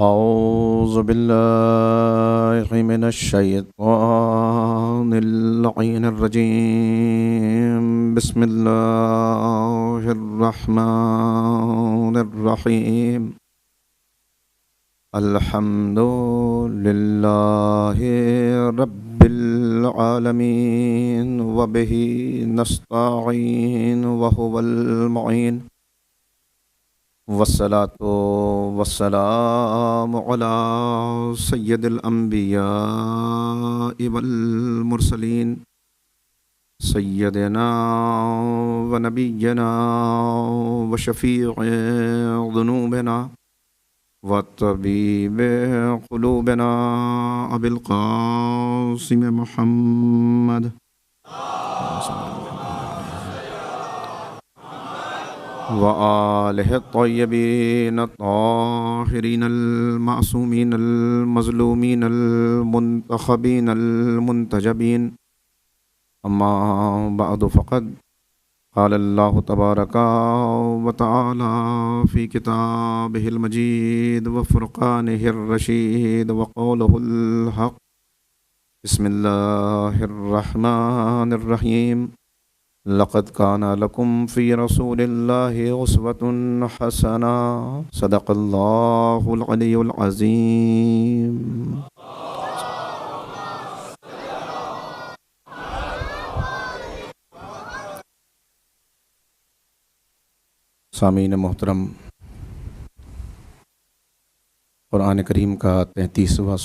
أعوذ بالله من الشيطان اللعين الرجيم. بسم الله الرحمن الرحيم. الحمد لله رب العالمين وبه نستعين وهو المعين والصلاة والسلام على سيد الأنبياء والمرسلين سيدنا ونبينا وشفيع ذنوبنا وطبيب قلوبنا أبي القاسم محمد وآله الطيبين الطاهرين المعصومين المظلومين المنتخبين المنتجبين. أما بعد فقد قال الله تبارك وتعالى في كتابه المجيد وفرقانه الرشيد وقوله الحق. بسم الله الرحمن الرحيم. لقد كان لكم في رسول الله أسوة حسنة. صدق الله العلي العظيم. سامعین محترم، قرآن کریم کا 33واں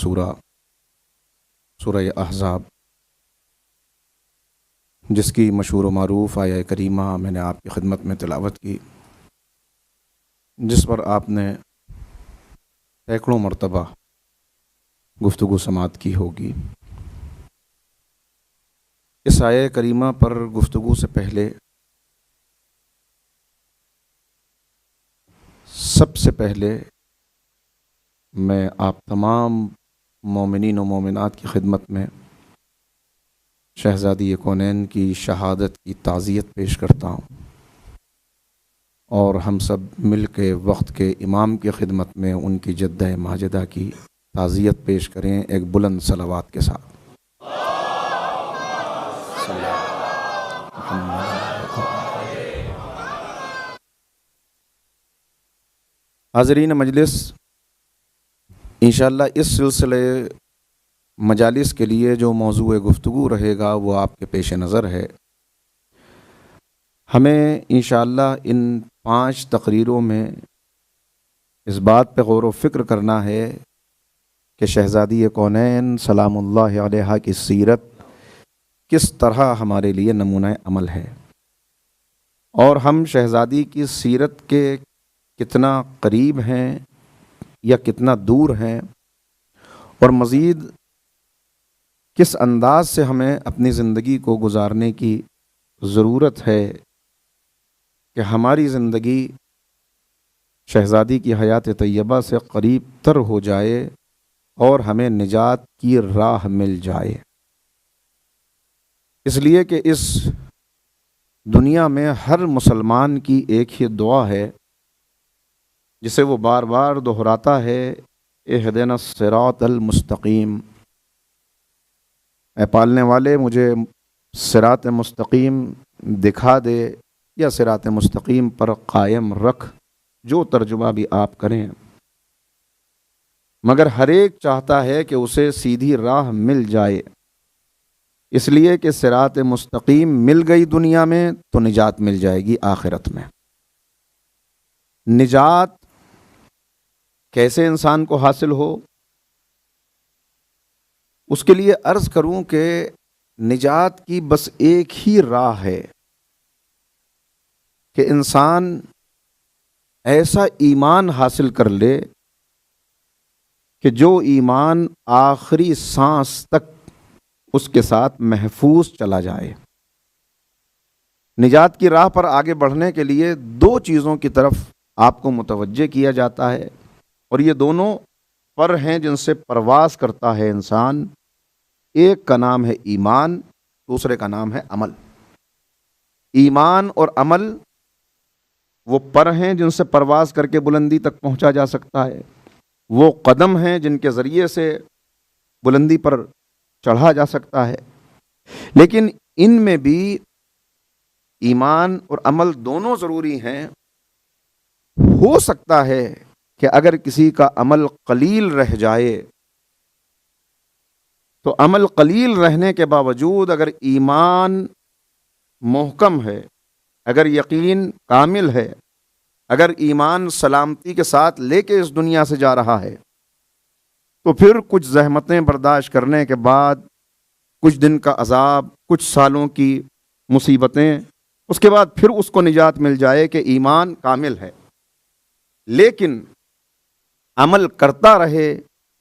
سورہ احزاب، جس کی مشہور و معروف آیہ کریمہ میں نے آپ کی خدمت میں تلاوت کی، جس پر آپ نے سینکڑوں مرتبہ گفتگو سماعت کی ہوگی۔ اس آیہ کریمہ پر گفتگو سے پہلے سب سے پہلے میں آپ تمام مومنین و مومنات کی خدمت میں شہزادی کونین کی شہادت کی تعزیت پیش کرتا ہوں، اور ہم سب مل کے وقت کے امام کی خدمت میں ان کی جدہ ماجدہ کی تعزیت پیش کریں ایک بلند صلوات کے ساتھ۔ حاضرین مجلس، انشاءاللہ اس سلسلے مجالس کے لیے جو موضوع گفتگو رہے گا وہ آپ کے پیش نظر ہے۔ ہمیں انشاءاللہ ان 5 تقریروں میں اس بات پہ غور و فکر کرنا ہے کہ شہزادی کونین سلام اللہ علیہا کی سیرت کس طرح ہمارے لیے نمونہ عمل ہے، اور ہم شہزادی کی سیرت کے کتنا قریب ہیں یا کتنا دور ہیں، اور مزید کس انداز سے ہمیں اپنی زندگی کو گزارنے کی ضرورت ہے کہ ہماری زندگی شہزادی کی حیات طیبہ سے قریب تر ہو جائے اور ہمیں نجات کی راہ مل جائے۔ اس لیے کہ اس دنیا میں ہر مسلمان کی ایک ہی دعا ہے جسے وہ بار بار دہراتا ہے، اہدنا الصراط المستقیم، اے پالنے والے مجھے صراط مستقیم دکھا دے یا صراط مستقیم پر قائم رکھ، جو ترجمہ بھی آپ کریں، مگر ہر ایک چاہتا ہے کہ اسے سیدھی راہ مل جائے، اس لیے کہ صراط مستقیم مل گئی دنیا میں تو نجات مل جائے گی آخرت میں۔ نجات کیسے انسان کو حاصل ہو، اس کے لیے عرض کروں کہ نجات کی بس ایک ہی راہ ہے کہ انسان ایسا ایمان حاصل کر لے کہ جو ایمان آخری سانس تک اس کے ساتھ محفوظ چلا جائے۔ نجات کی راہ پر آگے بڑھنے کے لیے 2 چیزوں کی طرف آپ کو متوجہ کیا جاتا ہے، اور یہ دونوں پر ہیں جن سے پرواز کرتا ہے انسان۔ ایک کا نام ہے ایمان، دوسرے کا نام ہے عمل۔ ایمان اور عمل وہ پر ہیں جن سے پرواز کر کے بلندی تک پہنچا جا سکتا ہے، وہ قدم ہیں جن کے ذریعے سے بلندی پر چڑھا جا سکتا ہے، لیکن ان میں بھی ایمان اور عمل دونوں ضروری ہیں۔ ہو سکتا ہے کہ اگر کسی کا عمل قلیل رہ جائے تو عمل قلیل رہنے کے باوجود اگر ایمان محکم ہے، اگر یقین کامل ہے، اگر ایمان سلامتی کے ساتھ لے کے اس دنیا سے جا رہا ہے، تو پھر کچھ زحمتیں برداشت کرنے کے بعد، کچھ دن کا عذاب، کچھ سالوں کی مصیبتیں، اس کے بعد پھر اس کو نجات مل جائے کہ ایمان کامل ہے۔ لیکن عمل کرتا رہے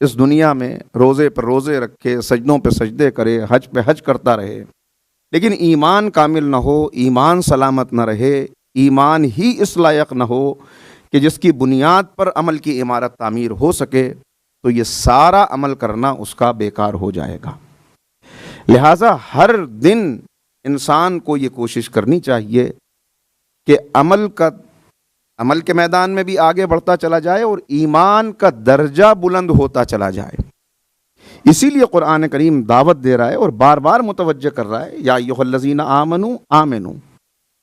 اس دنیا میں، روزے پر روزے رکھے، سجدوں پہ سجدے کرے، حج پہ حج کرتا رہے، لیکن ایمان کامل نہ ہو، ایمان سلامت نہ رہے، ایمان ہی اس لائق نہ ہو کہ جس کی بنیاد پر عمل کی عمارت تعمیر ہو سکے، تو یہ سارا عمل کرنا اس کا بیکار ہو جائے گا۔ لہٰذا ہر دن انسان کو یہ کوشش کرنی چاہیے کہ عمل کے میدان میں بھی آگے بڑھتا چلا جائے اور ایمان کا درجہ بلند ہوتا چلا جائے۔ اسی لیے قرآن کریم دعوت دے رہا ہے اور بار بار متوجہ کر رہا ہے، یا ایھا الذین آمنوا آمنو،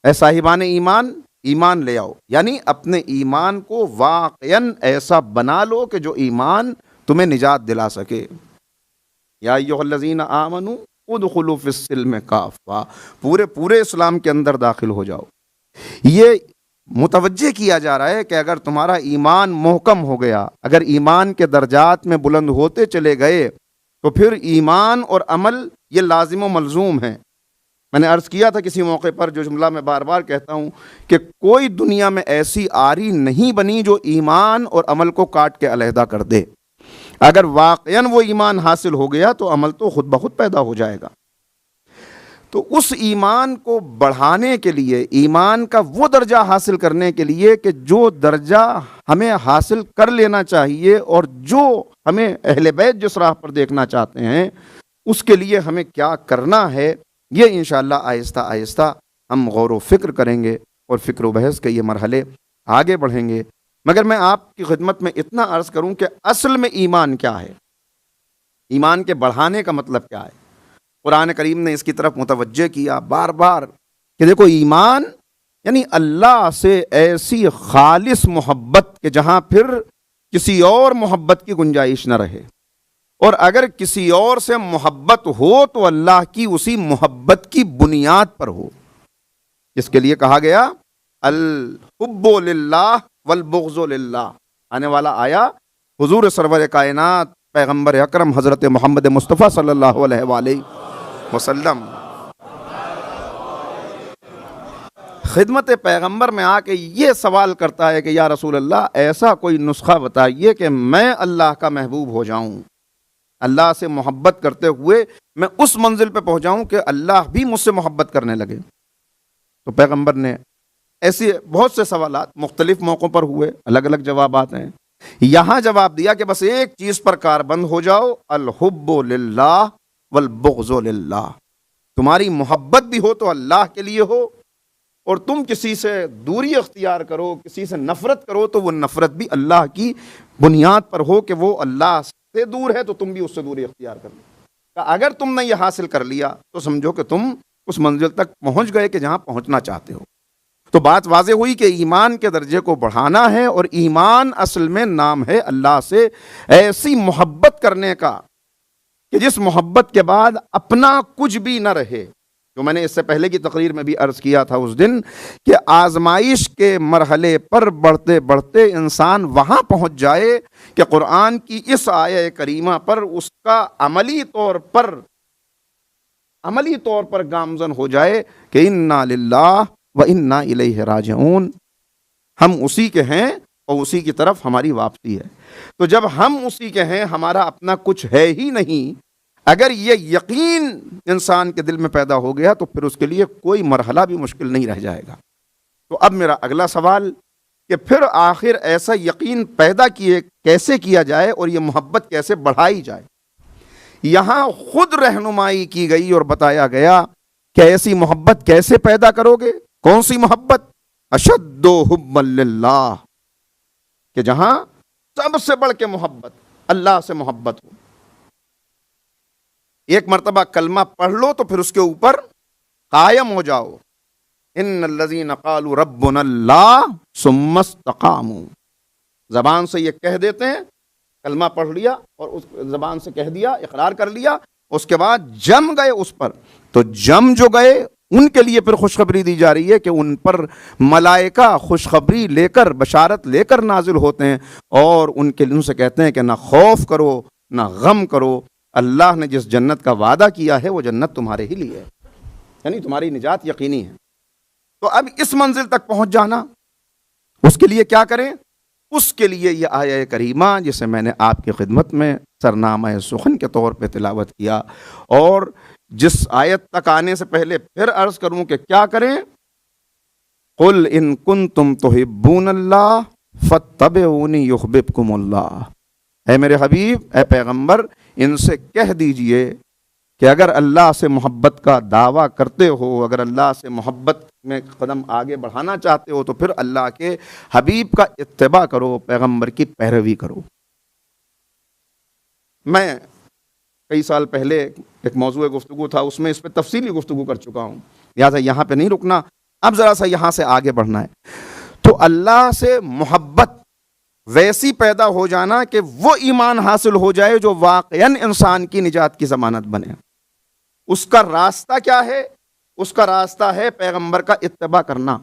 اے صاحبان ایمان، ایمان لے آؤ، یعنی اپنے ایمان کو واقعاً ایسا بنا لو کہ جو ایمان تمہیں نجات دلا سکے۔ یا ایھا الذین آمنوا ادخلوا فی السلم کافہ، پورے اسلام کے اندر داخل ہو جاؤ۔ یہ متوجہ کیا جا رہا ہے کہ اگر تمہارا ایمان محکم ہو گیا، اگر ایمان کے درجات میں بلند ہوتے چلے گئے، تو پھر ایمان اور عمل یہ لازم و ملزوم ہیں۔ میں نے عرض کیا تھا کسی موقع پر، جو جملہ میں بار بار کہتا ہوں، کہ کوئی دنیا میں ایسی آری نہیں بنی جو ایمان اور عمل کو کاٹ کے علیحدہ کر دے۔ اگر واقعاً وہ ایمان حاصل ہو گیا تو عمل تو خود بخود پیدا ہو جائے گا۔ تو اس ایمان کو بڑھانے کے لیے، ایمان کا وہ درجہ حاصل کرنے کے لیے کہ جو درجہ ہمیں حاصل کر لینا چاہیے اور جو ہمیں اہل بیت جس راہ پر دیکھنا چاہتے ہیں، اس کے لیے ہمیں کیا کرنا ہے، یہ انشاءاللہ آہستہ آہستہ ہم غور و فکر کریں گے اور فکر و بحث کے یہ مرحلے آگے بڑھیں گے۔ مگر میں آپ کی خدمت میں اتنا عرض کروں کہ اصل میں ایمان کیا ہے، ایمان کے بڑھانے کا مطلب کیا ہے۔ قرآن کریم نے اس کی طرف متوجہ کیا بار بار کہ دیکھو، ایمان یعنی اللہ سے ایسی خالص محبت کہ جہاں پھر کسی اور محبت کی گنجائش نہ رہے، اور اگر کسی اور سے محبت ہو تو اللہ کی اسی محبت کی بنیاد پر ہو، جس کے لیے کہا گیا الحب للہ والبغض للہ۔ آنے والا آیا حضور سرور کائنات پیغمبر اکرم حضرت محمد مصطفیٰ صلی اللہ علیہ وآلہ وسلم خدمت پیغمبر میں آ کے یہ سوال کرتا ہے کہ یا رسول اللہ، ایسا کوئی نسخہ بتائیے کہ میں اللہ کا محبوب ہو جاؤں، اللہ سے محبت کرتے ہوئے میں اس منزل پہ پہنچاؤں کہ اللہ بھی مجھ سے محبت کرنے لگے۔ تو پیغمبر نے ایسے بہت سے سوالات مختلف موقعوں پر ہوئے، الگ الگ جوابات ہیں۔ یہاں جواب دیا کہ بس ایک چیز پر کاربند ہو جاؤ، الحب للہ والبغض للہ۔ تمہاری محبت بھی ہو تو اللہ کے لیے ہو، اور تم کسی سے دوری اختیار کرو، کسی سے نفرت کرو تو وہ نفرت بھی اللہ کی بنیاد پر ہو کہ وہ اللہ سے دور ہے تو تم بھی اس سے دوری اختیار کر لو۔ اگر تم نے یہ حاصل کر لیا تو سمجھو کہ تم اس منزل تک پہنچ گئے کہ جہاں پہنچنا چاہتے ہو۔ تو بات واضح ہوئی کہ ایمان کے درجے کو بڑھانا ہے، اور ایمان اصل میں نام ہے اللہ سے ایسی محبت کرنے کا کہ جس محبت کے بعد اپنا کچھ بھی نہ رہے۔ جو میں نے اس سے پہلے کی تقریر میں بھی عرض کیا تھا اس دن، کہ آزمائش کے مرحلے پر بڑھتے بڑھتے انسان وہاں پہنچ جائے کہ قرآن کی اس آیہ کریمہ پر اس کا عملی طور پر گامزن ہو جائے کہ انا للہ و انا الیہ راجعون، ہم اسی کے ہیں اور اسی کی طرف ہماری واپسی ہے۔ تو جب ہم اسی کے ہیں، ہمارا اپنا کچھ ہے ہی نہیں، اگر یہ یقین انسان کے دل میں پیدا ہو گیا تو پھر اس کے لیے کوئی مرحلہ بھی مشکل نہیں رہ جائے گا۔ تو اب میرا اگلا سوال کہ پھر آخر ایسا یقین پیدا کیسے کیا جائے اور یہ محبت کیسے بڑھائی جائے۔ یہاں خود رہنمائی کی گئی اور بتایا گیا کہ ایسی محبت کیسے پیدا کرو گے۔ کون سی محبت؟ اشد حبا للہ، کہ جہاں سب سب سے بڑھ کے محبت، اللہ سے محبت ہو۔ ایک مرتبہ کلمہ پڑھ لو تو پھر اس کے اوپر قائم ہو جاؤ۔ ان الذین قالوا ربنا اللہ ثم استقاموا، زبان سے یہ کہہ دیتے ہیں، کلمہ پڑھ لیا اور اس زبان سے کہہ دیا، اقرار کر لیا، اس کے بعد جم گئے اس پر، تو جم جو گئے ان کے لیے پھر خوشخبری دی جا رہی ہے کہ ان پر ملائکہ خوشخبری لے کر، بشارت لے کر نازل ہوتے ہیں، اور ان سے کہتے ہیں کہ نہ خوف کرو نہ غم کرو، اللہ نے جس جنت کا وعدہ کیا ہے وہ جنت تمہارے ہی لیے ہے، یعنی تمہاری نجات یقینی ہے۔ تو اب اس منزل تک پہنچ جانا، اس کے لیے کیا کریں؟ اس کے لیے یہ آیہ کریمہ جسے میں نے آپ کی خدمت میں سرنامہ سخن کے طور پہ تلاوت کیا، اور جس آیت تک آنے سے پہلے پھر عرض کروں کہ کیا کریں؟ قل ان کنتم تحبون اللہ فاتبعونی یحببکم اللہ، اے میرے حبیب، اے پیغمبر، ان سے کہہ دیجئے کہ اگر اللہ سے محبت کا دعویٰ کرتے ہو، اگر اللہ سے محبت میں قدم آگے بڑھانا چاہتے ہو تو پھر اللہ کے حبیب کا اتباع کرو، پیغمبر کی پیروی کرو۔ میں کئی سال پہلے ایک موضوع گفتگو تھا، اس میں اس پہ تفصیلی گفتگو کر چکا ہوں، لہٰذا یہاں پہ نہیں رکنا، اب ذرا سا یہاں سے آگے بڑھنا ہے۔ تو اللہ سے محبت ویسی پیدا ہو جانا کہ وہ ایمان حاصل ہو جائے جو واقعاً انسان کی نجات کی ضمانت بنے۔ اس کا راستہ کیا ہے؟ اس کا راستہ ہے پیغمبر کا اتباع کرنا۔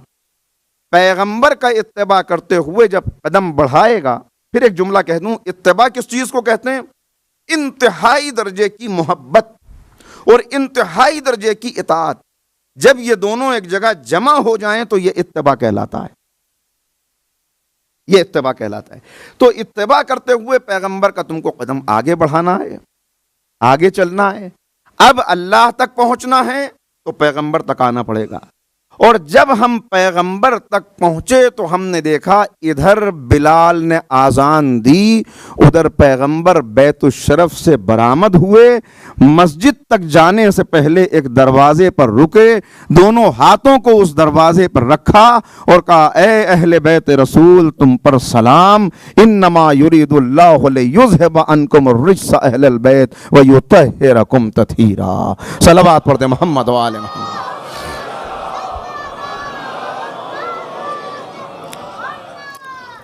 پیغمبر کا اتباع کرتے ہوئے جب قدم بڑھائے گا، پھر ایک جملہ کہہ دوں، اتباع کس چیز کو کہتے ہیں؟ انتہائی درجے کی محبت اور انتہائی درجے کی اطاعت، جب یہ دونوں ایک جگہ جمع ہو جائیں تو یہ اتباع کہلاتا ہے، یہ اتباع کہلاتا ہے۔ تو اتباع کرتے ہوئے پیغمبر کا تم کو قدم آگے بڑھانا ہے، آگے چلنا ہے۔ اب اللہ تک پہنچنا ہے تو پیغمبر تک آنا پڑے گا، اور جب ہم پیغمبر تک پہنچے تو ہم نے دیکھا ادھر بلال نے آذان دی، ادھر پیغمبر بیت الشرف سے برآمد ہوئے، مسجد تک جانے سے پہلے ایک دروازے پر رکے، دونوں ہاتھوں کو اس دروازے پر رکھا اور کہا اے اہل بیت رسول تم پر سلام، انما یرید اللہ لیذھب عنکم الرجس اہل البیت ویطہرکم تطہیرا۔ صلوات پڑھتے محمد و آل محمد۔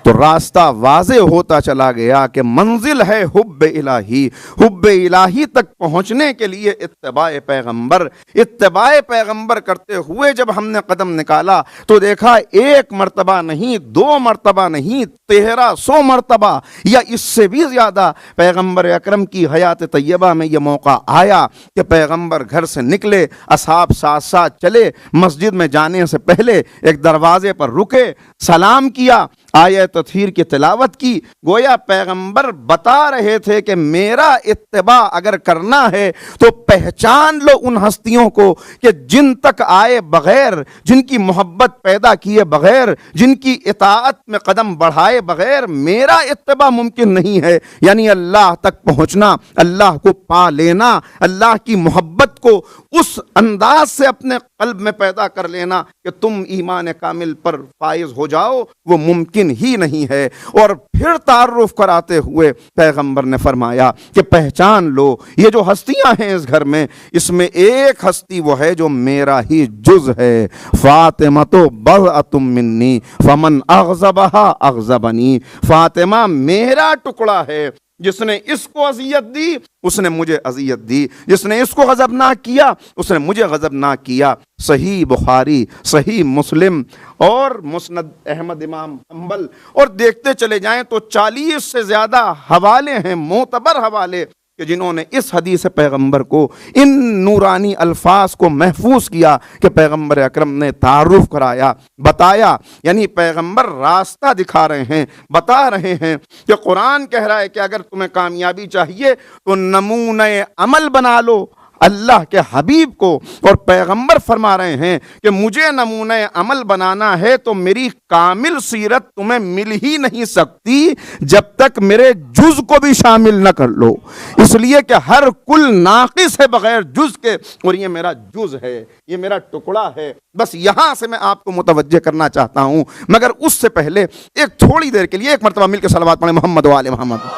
تو راستہ واضح ہوتا چلا گیا کہ منزل ہے حب الہی، حب الہی تک پہنچنے کے لیے اتباع پیغمبر، اتباع پیغمبر کرتے ہوئے جب ہم نے قدم نکالا تو دیکھا ایک مرتبہ نہیں، دو مرتبہ نہیں، 1300 مرتبہ یا اس سے بھی زیادہ پیغمبر اکرم کی حیات طیبہ میں یہ موقع آیا کہ پیغمبر گھر سے نکلے، اصحاب ساتھ ساتھ چلے، مسجد میں جانے سے پہلے ایک دروازے پر رکے، سلام کیا، آیت تطہیر کی تلاوت کی، گویا پیغمبر بتا رہے تھے کہ میرا اتباع اگر کرنا ہے تو پہچان لو ان ہستیوں کو کہ جن تک آئے بغیر، جن کی محبت پیدا کیے بغیر، جن کی اطاعت میں قدم بڑھائے بغیر میرا اتباع ممکن نہیں ہے۔ یعنی اللہ تک پہنچنا، اللہ کو پا لینا، اللہ کی محبت کو اس انداز سے اپنے قلب میں پیدا کر لینا کہ تم ایمان کامل پر فائز ہو جاؤ، وہ ممکن ہی نہیں ہے۔ اور پھر تعارف کراتے ہوئے پیغمبر نے فرمایا کہ پہچان لو یہ جو ہستیاں ہیں اس گھر میں، اس میں ایک ہستی وہ ہے جو میرا ہی جز ہے، فاطمہ بضعۃ منی فمن اغضبہا اغضبنی، فاطمہ میرا ٹکڑا ہے، جس نے اس کو اذیت دی اس نے مجھے اذیت دی، جس نے اس کو غضبناک کیا اس نے مجھے غضبناک کیا۔ صحیح بخاری، صحیح مسلم اور مسند احمد امام حنبل، اور دیکھتے چلے جائیں تو 40 سے زیادہ حوالے ہیں، معتبر حوالے، کہ جنہوں نے اس حدیث پیغمبر کو، ان نورانی الفاظ کو محفوظ کیا کہ پیغمبر اکرم نے تعارف کرایا، بتایا، یعنی پیغمبر راستہ دکھا رہے ہیں، بتا رہے ہیں کہ قرآن کہہ رہا ہے کہ اگر تمہیں کامیابی چاہیے تو نمونہ عمل بنا لو اللہ کے حبیب کو اور پیغمبر فرما رہے ہیں کہ مجھے نمونہ عمل بنانا ہے تو میری کامل سیرت تمہیں مل ہی نہیں سکتی جب تک میرے جز کو بھی شامل نہ کر لو، اس لیے کہ ہر کل ناقص ہے بغیر جز کے، اور یہ میرا جز ہے، یہ میرا ٹکڑا ہے۔ بس یہاں سے میں آپ کو متوجہ کرنا چاہتا ہوں، مگر اس سے پہلے ایک تھوڑی دیر کے لیے ایک مرتبہ مل کے صلوات پڑھیں محمد و آل محمد۔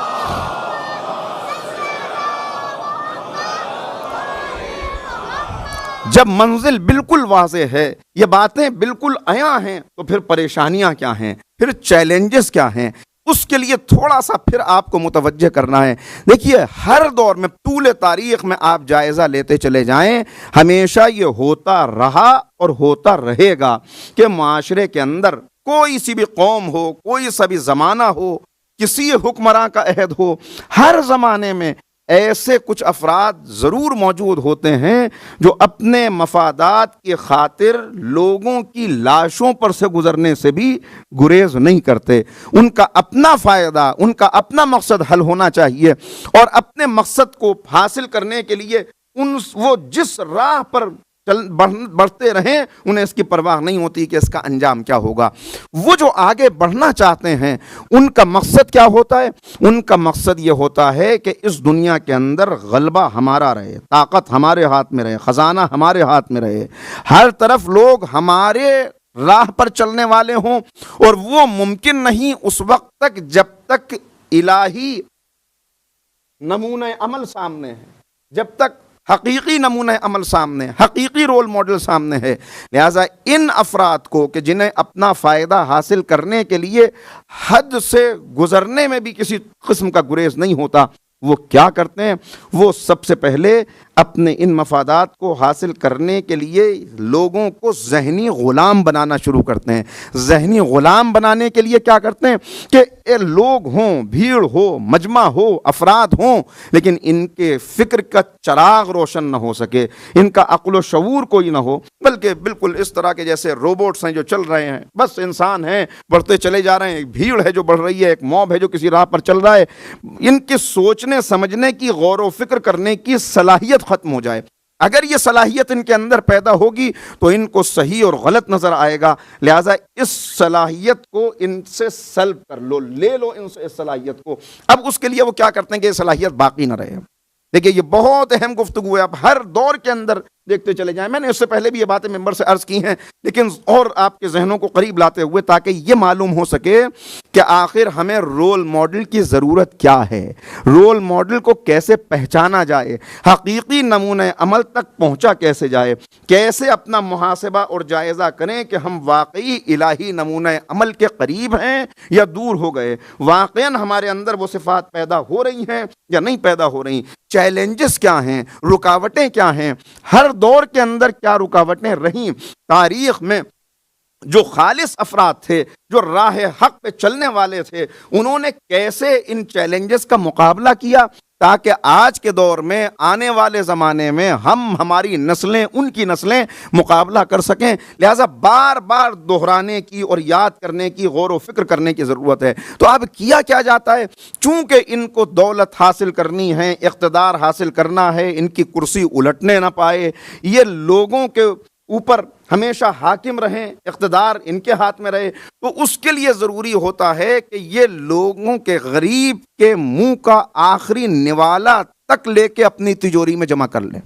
جب منزل بالکل واضح ہے، یہ باتیں بالکل عیاں ہیں، تو پھر پریشانیاں کیا ہیں، پھر چیلنجز کیا ہیں، اس کے لیے تھوڑا سا پھر آپ کو متوجہ کرنا ہے۔ دیکھیے ہر دور میں طول تاریخ میں آپ جائزہ لیتے چلے جائیں، ہمیشہ یہ ہوتا رہا اور ہوتا رہے گا کہ معاشرے کے اندر کوئی سی بھی قوم ہو، کوئی سا بھی زمانہ ہو، کسی حکمراں کا عہد ہو، ہر زمانے میں ایسے کچھ افراد ضرور موجود ہوتے ہیں جو اپنے مفادات کی خاطر لوگوں کی لاشوں پر سے گزرنے سے بھی گریز نہیں کرتے۔ ان کا اپنا فائدہ، ان کا اپنا مقصد حل ہونا چاہیے، اور اپنے مقصد کو حاصل کرنے کے لیے وہ جس راہ پر بڑھتے رہیں انہیں اس کی پرواہ نہیں ہوتی کہ اس کا انجام کیا ہوگا۔ وہ جو آگے بڑھنا چاہتے ہیں ان کا مقصد کیا ہوتا ہے؟ ان کا مقصد یہ ہوتا ہے کہ اس دنیا کے اندر غلبہ ہمارا رہے، طاقت ہمارے ہاتھ میں رہے، خزانہ ہمارے ہاتھ میں رہے، ہر طرف لوگ ہمارے راہ پر چلنے والے ہوں، اور وہ ممکن نہیں اس وقت تک جب تک الہی نمونہ عمل سامنے ہے، جب تک حقیقی نمونہ عمل سامنے، حقیقی رول ماڈل سامنے ہے۔ لہٰذا ان افراد کو کہ جنہیں اپنا فائدہ حاصل کرنے کے لیے حد سے گزرنے میں بھی کسی قسم کا گریز نہیں ہوتا، وہ کیا کرتے ہیں؟ وہ سب سے پہلے اپنے ان مفادات کو حاصل کرنے کے لیے لوگوں کو ذہنی غلام بنانا شروع کرتے ہیں۔ ذہنی غلام بنانے کے لیے کیا کرتے ہیں کہ لوگ ہوں، بھیڑ ہو، مجمع ہو، افراد ہوں، لیکن ان کے فکر کا چراغ روشن نہ ہو سکے، ان کا عقل و شعور کوئی نہ ہو، بلکہ بالکل اس طرح کے جیسے روبوٹس ہیں جو چل رہے ہیں، بس انسان ہیں بڑھتے چلے جا رہے ہیں، ایک بھیڑ ہے جو بڑھ رہی ہے، ایک موب ہے جو کسی راہ پر چل رہا ہے۔ ان کے سوچنے سمجھنے کی، غور و فکر کرنے کی صلاحیت ختم ہو جائے۔ اگر یہ صلاحیت ان کے اندر پیدا ہوگی تو ان کو صحیح اور غلط نظر آئے گا، لہٰذا اس صلاحیت کو ان سے سلب کر لو، لے لو ان سے اس صلاحیت کو۔ اب اس کے لیے وہ کیا کرتے ہیں کہ یہ صلاحیت باقی نہ رہے۔ دیکھیے یہ بہت اہم گفتگو ہے، اب ہر دور کے اندر دیکھتے چلے جائیں، میں نے اس سے پہلے بھی یہ باتیں ممبر سے عرض کی ہیں، لیکن اور آپ کے ذہنوں کو قریب لاتے ہوئے تاکہ یہ معلوم ہو سکے کہ آخر ہمیں رول ماڈل کی ضرورت کیا ہے، رول ماڈل کو کیسے پہچانا جائے، حقیقی نمونہ عمل تک پہنچا کیسے جائے، کیسے اپنا محاسبہ اور جائزہ کریں کہ ہم واقعی الہی نمونہ عمل کے قریب ہیں یا دور ہو گئے، واقعاً ہمارے اندر وہ صفات پیدا ہو رہی ہیں یا نہیں پیدا ہو رہی، چیلنجز کیا ہیں، رکاوٹیں کیا ہیں، ہر دور کے اندر کیا رکاوٹیں رہیں۔ تاریخ میں جو خالص افراد تھے، جو راہ حق پہ چلنے والے تھے، انہوں نے کیسے ان چیلنجز کا مقابلہ کیا تاکہ آج کے دور میں، آنے والے زمانے میں ہماری نسلیں، ان کی نسلیں مقابلہ کر سکیں۔ لہٰذا بار بار دہرانے کی اور یاد کرنے کی، غور و فکر کرنے کی ضرورت ہے۔ تو اب کیا جاتا ہے، چونکہ ان کو دولت حاصل کرنی ہے، اقتدار حاصل کرنا ہے، ان کی کرسی الٹنے نہ پائے، یہ لوگوں کے اوپر ہمیشہ حاکم رہیں، اقتدار ان کے ہاتھ میں رہے، تو اس کے لیے ضروری ہوتا ہے کہ یہ لوگوں کے غریب کے منہ کا آخری نوالا تک لے کے اپنی تجوری میں جمع کر لیں۔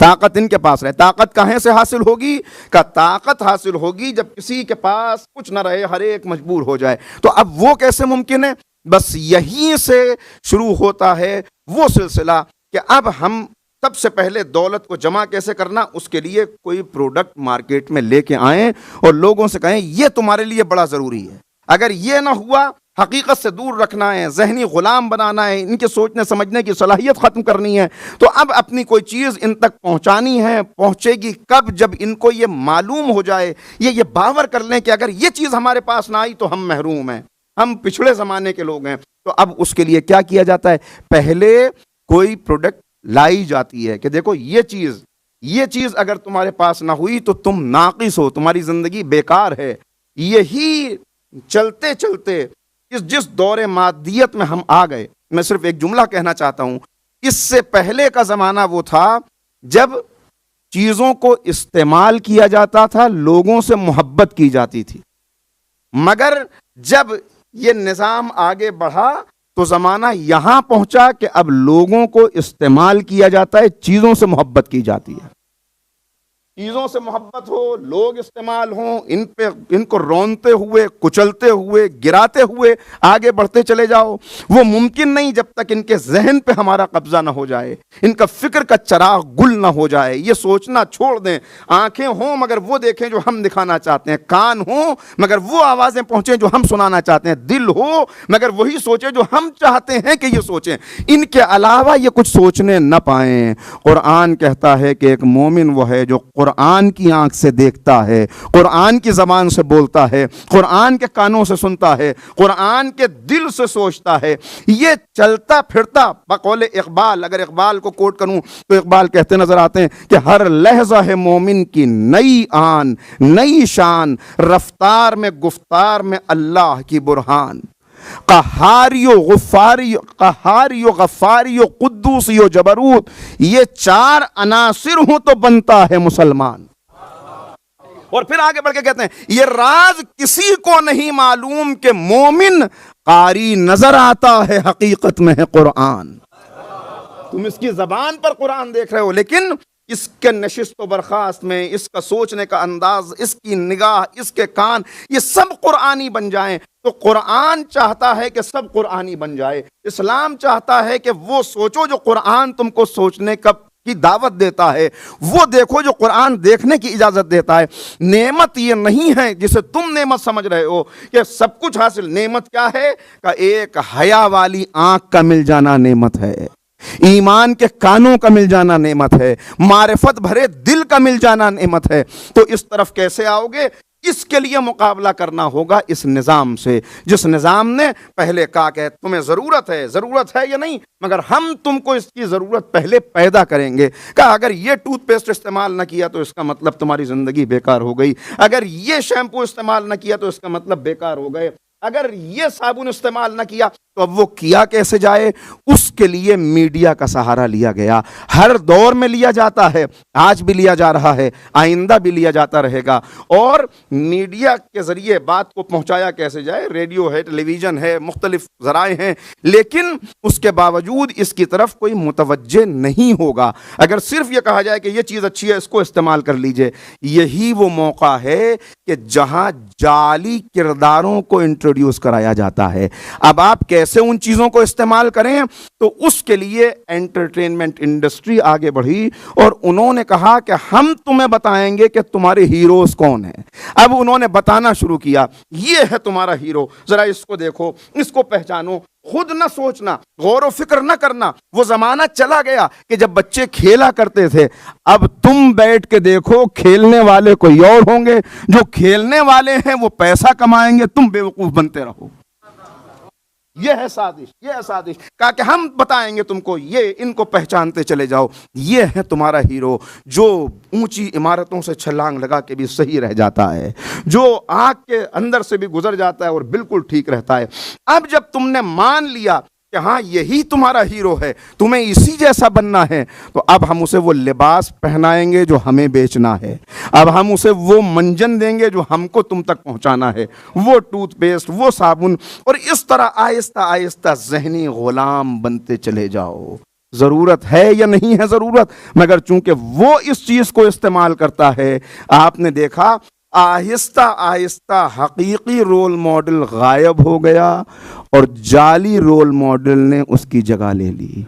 طاقت ان کے پاس رہے۔ طاقت کہاں سے حاصل ہوگی؟ کہ طاقت حاصل ہوگی جب کسی کے پاس کچھ نہ رہے، ہر ایک مجبور ہو جائے۔ تو اب وہ کیسے ممکن ہے؟ بس یہیں سے شروع ہوتا ہے وہ سلسلہ کہ اب ہم سب سے پہلے دولت کو جمع کیسے کرنا، اس کے لیے کوئی پروڈکٹ مارکیٹ میں لے کے آئیں اور لوگوں سے کہیں یہ تمہارے لیے بڑا ضروری ہے۔ اگر یہ نہ ہوا، حقیقت سے دور رکھنا ہے، ذہنی غلام بنانا ہے، ان کے سوچنے سمجھنے کی صلاحیت ختم کرنی ہے، تو اب اپنی کوئی چیز ان تک پہنچانی ہے۔ پہنچے گی کب؟ جب ان کو یہ معلوم ہو جائے، یہ باور کر لیں کہ اگر یہ چیز ہمارے پاس نہ آئی تو ہم محروم ہیں، ہم پچھڑے زمانے کے لوگ ہیں۔ تو اب اس کے لیے کیا کیا جاتا ہے؟ پہلے کوئی پروڈکٹ لائی جاتی ہے کہ دیکھو یہ چیز اگر تمہارے پاس نہ ہوئی تو تم ناقص ہو، تمہاری زندگی بیکار ہے۔ یہی چلتے چلتے جس دور مادیت میں ہم آ گئے، میں صرف ایک جملہ کہنا چاہتا ہوں، اس سے پہلے کا زمانہ وہ تھا جب چیزوں کو استعمال کیا جاتا تھا لوگوں سے محبت کی جاتی تھی، مگر جب یہ نظام آگے بڑھا تو زمانہ یہاں پہنچا کہ اب لوگوں کو استعمال کیا جاتا ہے، چیزوں سے محبت کی جاتی ہے، چیزوں سے محبت ہو، لوگ استعمال ہوں، ان کو رونتے ہوئے، کچلتے ہوئے، گراتے ہوئے آگے بڑھتے چلے جاؤ۔ وہ ممکن نہیں جب تک ان کے ذہن پہ ہمارا قبضہ نہ ہو جائے، ان کا فکر کا چراغ گل نہ ہو جائے، یہ سوچنا چھوڑ دیں۔ آنکھیں ہوں مگر وہ دیکھیں جو ہم دکھانا چاہتے ہیں، کان ہوں مگر وہ آوازیں پہنچیں جو ہم سنانا چاہتے ہیں، دل ہو مگر وہی سوچے جو ہم چاہتے ہیں کہ یہ سوچیں، ان کے علاوہ یہ کچھ سوچنے نہ پائیں۔ قرآن کہتا ہے کہ ایک مومن وہ ہے جو قرآن کی آنکھ سے دیکھتا ہے، قرآن کی زبان سے بولتا ہے، قرآن کے کانوں سے سنتا ہے، قرآن کے دل سے سوچتا ہے۔ یہ چلتا پھرتا، بقول اقبال، اگر اقبال کو کوٹ کروں تو اقبال کہتے نظر آتے ہیں کہ ہر لحظہ ہے مومن کی نئی آن، نئی شان، رفتار میں گفتار میں اللہ کی برہان، قہاری و غفاری و قدوسی و جبروت، یہ چار عناصر ہوں تو بنتا ہے مسلمان۔ اور پھر آگے بڑھ کے کہتے ہیں یہ راز کسی کو نہیں معلوم کہ مومن قاری نظر آتا ہے حقیقت میں ہے قرآن۔ تم اس کی زبان پر قرآن دیکھ رہے ہو، لیکن اس کے نشست و برخاست میں، اس کا سوچنے کا انداز، اس کی نگاہ، اس کے کان، یہ سب قرآنی بن جائیں۔ تو قرآن چاہتا ہے کہ سب قرآنی بن جائے، اسلام چاہتا ہے کہ وہ سوچو جو قرآن تم کو سوچنے کی دعوت دیتا ہے، وہ دیکھو جو قرآن دیکھنے کی اجازت دیتا ہے۔ نعمت یہ نہیں ہے جسے تم نعمت سمجھ رہے ہو کہ سب کچھ حاصل، نعمت کیا ہے کہ ایک حیا والی آنکھ کا مل جانا نعمت ہے، ایمان کے کانوں کا مل جانا نعمت ہے، معرفت بھرے دل کا مل جانا نعمت ہے۔ تو اس طرف کیسے آؤ گے؟ اس کے لیے مقابلہ کرنا ہوگا اس نظام سے، جس نظام نے پہلے کہا کہ تمہیں ضرورت ہے یا نہیں، مگر ہم تم کو اس کی ضرورت پہلے پیدا کریں گے۔ کہا اگر یہ ٹوتھ پیسٹ استعمال نہ کیا تو اس کا مطلب تمہاری زندگی بیکار ہو گئی، اگر یہ شیمپو استعمال نہ کیا تو اس کا مطلب بیکار ہو گئے، اگر یہ صابن استعمال نہ کیا تو اب وہ کیا کیسے جائے؟ اس کے لیے میڈیا کا سہارا لیا گیا، ہر دور میں لیا جاتا ہے، آج بھی لیا جا رہا ہے، آئندہ بھی لیا جاتا رہے گا۔ اور میڈیا کے ذریعے بات کو پہنچایا کیسے جائے؟ ریڈیو ہے، ٹیلی ویژن ہے، مختلف ذرائع ہیں، لیکن اس کے باوجود اس کی طرف کوئی متوجہ نہیں ہوگا۔ اگر صرف یہ کہا جائے کہ یہ چیز اچھی ہے، اس کو استعمال کر لیجئے، یہی وہ موقع ہے کہ جہاں جعلی کرداروں کو انٹروڈیوس کرایا جاتا ہے۔ اب آپ کیسے ان چیزوں کو استعمال کریں؟ تو اس کے لیے انٹرٹینمنٹ انڈسٹری آگے بڑھی اور انہوں نے کہا کہ ہم تمہیں بتائیں گے کہ تمہارے ہیروز کون ہیں۔ اب انہوں نے بتانا شروع کیا، یہ ہے تمہارا ہیرو، ذرا اس کو دیکھو، اس کو پہچانو۔ خود نہ سوچنا، غور و فکر نہ کرنا۔ وہ زمانہ چلا گیا کہ جب بچے کھیلا کرتے تھے، اب تم بیٹھ کے دیکھو کھیلنے والے کوئی اور ہوں گے، جو کھیلنے والے ہیں وہ پیسہ کمائیں گے، تم بیوقوف بنتے رہو۔ یہ ہے سازش، کہا کہ ہم بتائیں گے تم کو، یہ ان کو پہچانتے چلے جاؤ، یہ ہے تمہارا ہیرو جو اونچی عمارتوں سے چھلانگ لگا کے بھی صحیح رہ جاتا ہے، جو آنکھ کے اندر سے بھی گزر جاتا ہے اور بالکل ٹھیک رہتا ہے۔ اب جب تم نے مان لیا کہ ہاں یہی تمہارا ہیرو ہے، تمہیں اسی جیسا بننا ہے، تو اب ہم اسے وہ لباس پہنائیں گے جو ہمیں بیچنا ہے، اب ہم اسے وہ منجن دیں گے جو ہم کو تم تک پہنچانا ہے، وہ ٹوتھ پیسٹ، وہ صابن، اور اس طرح آہستہ آہستہ ذہنی غلام بنتے چلے جاؤ۔ ضرورت ہے یا نہیں ہے ضرورت، مگر چونکہ وہ اس چیز کو استعمال کرتا ہے، آپ نے دیکھا آہستہ آہستہ حقیقی رول ماڈل غائب ہو گیا اور جعلی رول ماڈل نے اس کی جگہ لے لی۔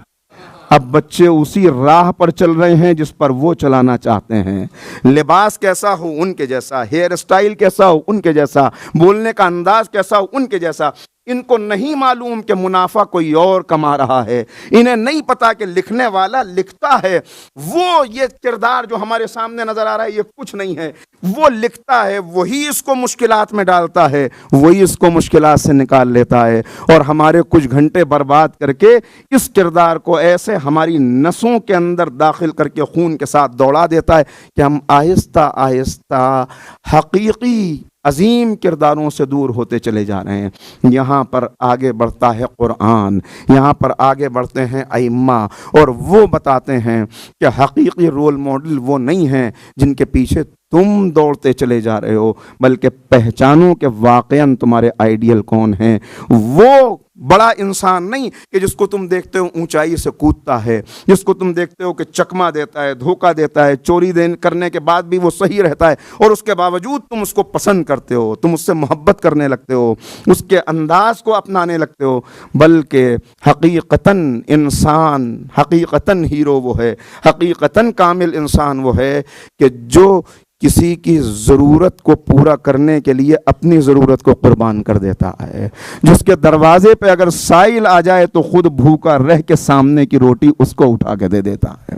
اب بچے اسی راہ پر چل رہے ہیں جس پر وہ چلانا چاہتے ہیں۔ لباس کیسا ہو ان کے جیسا، ہیئر سٹائل کیسا ہو ان کے جیسا، بولنے کا انداز کیسا ہو ان کے جیسا۔ ان کو نہیں معلوم کہ منافع کوئی اور کما رہا ہے، انہیں نہیں پتا کہ لکھنے والا لکھتا ہے، وہ یہ کردار جو ہمارے سامنے نظر آ رہا ہے یہ کچھ نہیں ہے، وہ لکھتا ہے، وہی اس کو مشکلات میں ڈالتا ہے، وہی اس کو مشکلات سے نکال لیتا ہے، اور ہمارے کچھ گھنٹے برباد کر کے اس کردار کو ایسے ہماری نسوں کے اندر داخل کر کے خون کے ساتھ دوڑا دیتا ہے کہ ہم آہستہ آہستہ حقیقی عظیم کرداروں سے دور ہوتے چلے جا رہے ہیں۔ یہاں پر آگے بڑھتا ہے قرآن، یہاں پر آگے بڑھتے ہیں ائمہ، اور وہ بتاتے ہیں کہ حقیقی رول ماڈل وہ نہیں ہیں جن کے پیچھے تم دوڑتے چلے جا رہے ہو، بلکہ پہچانو کہ واقعاً تمہارے آئیڈیل کون ہیں۔ وہ بڑا انسان نہیں کہ جس کو تم دیکھتے ہو اونچائی سے کودتا ہے، جس کو تم دیکھتے ہو کہ چکما دیتا ہے، دھوکہ دیتا ہے، چوری کرنے کے بعد بھی وہ صحیح رہتا ہے، اور اس کے باوجود تم اس کو پسند کرتے ہو، تم اس سے محبت کرنے لگتے ہو، اس کے انداز کو اپنانے لگتے ہو، بلکہ حقیقتاً انسان، حقیقتاً ہیرو وہ ہے، حقیقتاً کامل انسان وہ ہے کہ جو کسی کی ضرورت کو پورا کرنے کے لیے اپنی ضرورت کو قربان کر دیتا ہے، جس کے دروازے پہ اگر سائل آ جائے تو خود بھوکا رہ کے سامنے کی روٹی اس کو اٹھا کے دے دیتا ہے۔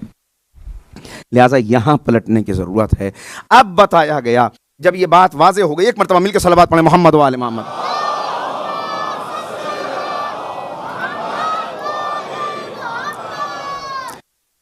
لہٰذا یہاں پلٹنے کی ضرورت ہے۔ اب بتایا گیا، جب یہ بات واضح ہو گئی، ایک مرتبہ مل کے صلوات پڑھیں محمد و آل محمد۔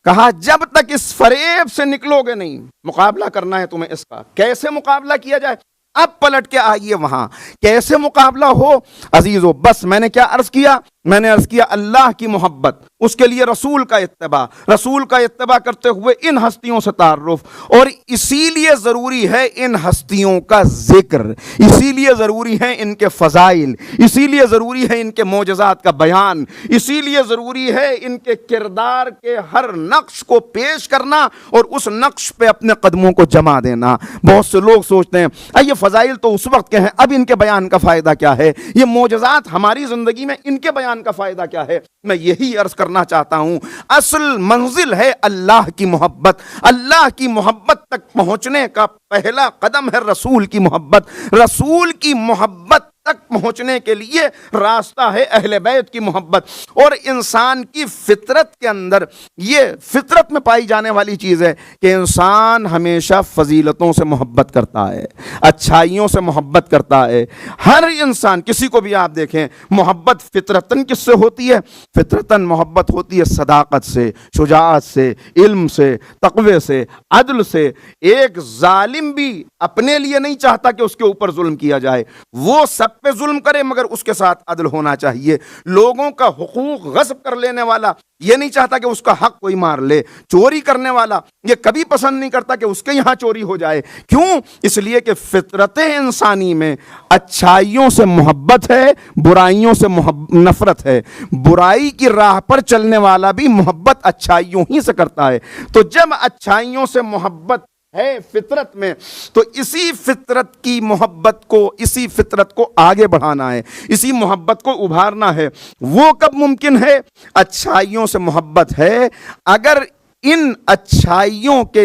کہا جب تک اس فریب سے نکلو گے نہیں، مقابلہ کرنا ہے تمہیں اس کا۔ کیسے مقابلہ کیا جائے؟ اب پلٹ کے آئیے وہاں، کیسے مقابلہ ہو عزیزو؟ بس میں نے کیا عرض کیا؟ میں نے عرض کیا اللہ کی محبت، اس کے لیے رسول کا اتباع، رسول کا اتباع کرتے ہوئے ان ہستیوں سے تعارف، اور اسی لیے ضروری ہے ان ہستیوں کا ذکر، اسی لیے ضروری ہے ان کے فضائل، اسی لیے ضروری ہے ان کے معجزات کا بیان، اسی لیے ضروری ہے ان کے کردار کے ہر نقش کو پیش کرنا اور اس نقش پہ اپنے قدموں کو جما دینا۔ بہت سے لوگ سوچتے ہیں یہ فضائل تو اس وقت کے ہیں، اب ان کے بیان کا فائدہ کیا ہے؟ یہ معجزات ہماری زندگی میں ان کے بیان کا فائدہ کیا ہے؟ میں یہی عرض کرنا چاہتا ہوں، اصل منزل ہے اللہ کی محبت۔ اللہ کی محبت تک پہنچنے کا پہلا قدم ہے رسول کی محبت۔ رسول کی محبت تک پہنچنے کے لیے راستہ ہے اہل بیت کی محبت، اور انسان کی فطرت کے اندر، یہ فطرت میں پائی جانے والی چیز ہے کہ انسان ہمیشہ فضیلتوں سے محبت کرتا ہے، اچھائیوں سے محبت کرتا ہے۔ ہر انسان، کسی کو بھی آپ دیکھیں، محبت فطرتاً کس سے ہوتی ہے؟ فطرتاً محبت ہوتی ہے صداقت سے، شجاعت سے، علم سے، تقوی سے، عدل سے۔ ایک ظالم بھی اپنے لیے نہیں چاہتا کہ اس کے اوپر ظلم کیا جائے، وہ سب پہ ظلم کرے مگر اس کے ساتھ عدل ہونا چاہیے۔ لوگوں کا حقوق غصب کر لینے والا یہ نہیں چاہتا کہ اس کا حق کوئی مار لے۔ چوری کرنے والا یہ کبھی پسند نہیں کرتا کہ اس کے یہاں چوری ہو جائے۔ کیوں؟ اس لیے کہ فطرت انسانی میں اچھائیوں سے محبت ہے، برائیوں سے نفرت ہے۔ برائی کی راہ پر چلنے والا بھی محبت اچھائیوں ہی سے کرتا ہے۔ تو جب اچھائیوں سے محبت ہے فطرت میں، تو اسی فطرت کی محبت کو، اسی فطرت کو آگے بڑھانا ہے، اسی محبت کو ابھارنا ہے۔ وہ کب ممکن ہے؟ اچھائیوں سے محبت ہے اگر ان اچھائیوں کے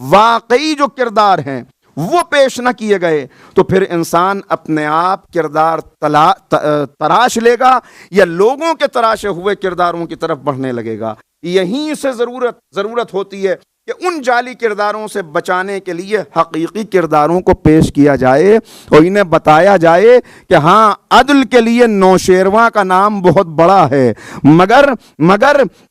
واقعی جو کردار ہیں وہ پیش نہ کیے گئے، تو پھر انسان اپنے آپ کردار تراش لے گا یا لوگوں کے تراشے ہوئے کرداروں کی طرف بڑھنے لگے گا۔ یہیں سے ضرورت ہوتی ہے کہ ان جعلی کرداروں سے بچانے کے لیے حقیقی کرداروں کو پیش کیا جائے اور انہیں بتایا جائے کہ ہاں عدل کے لیے نوشیرواں کا نام بہت بڑا ہے، مگر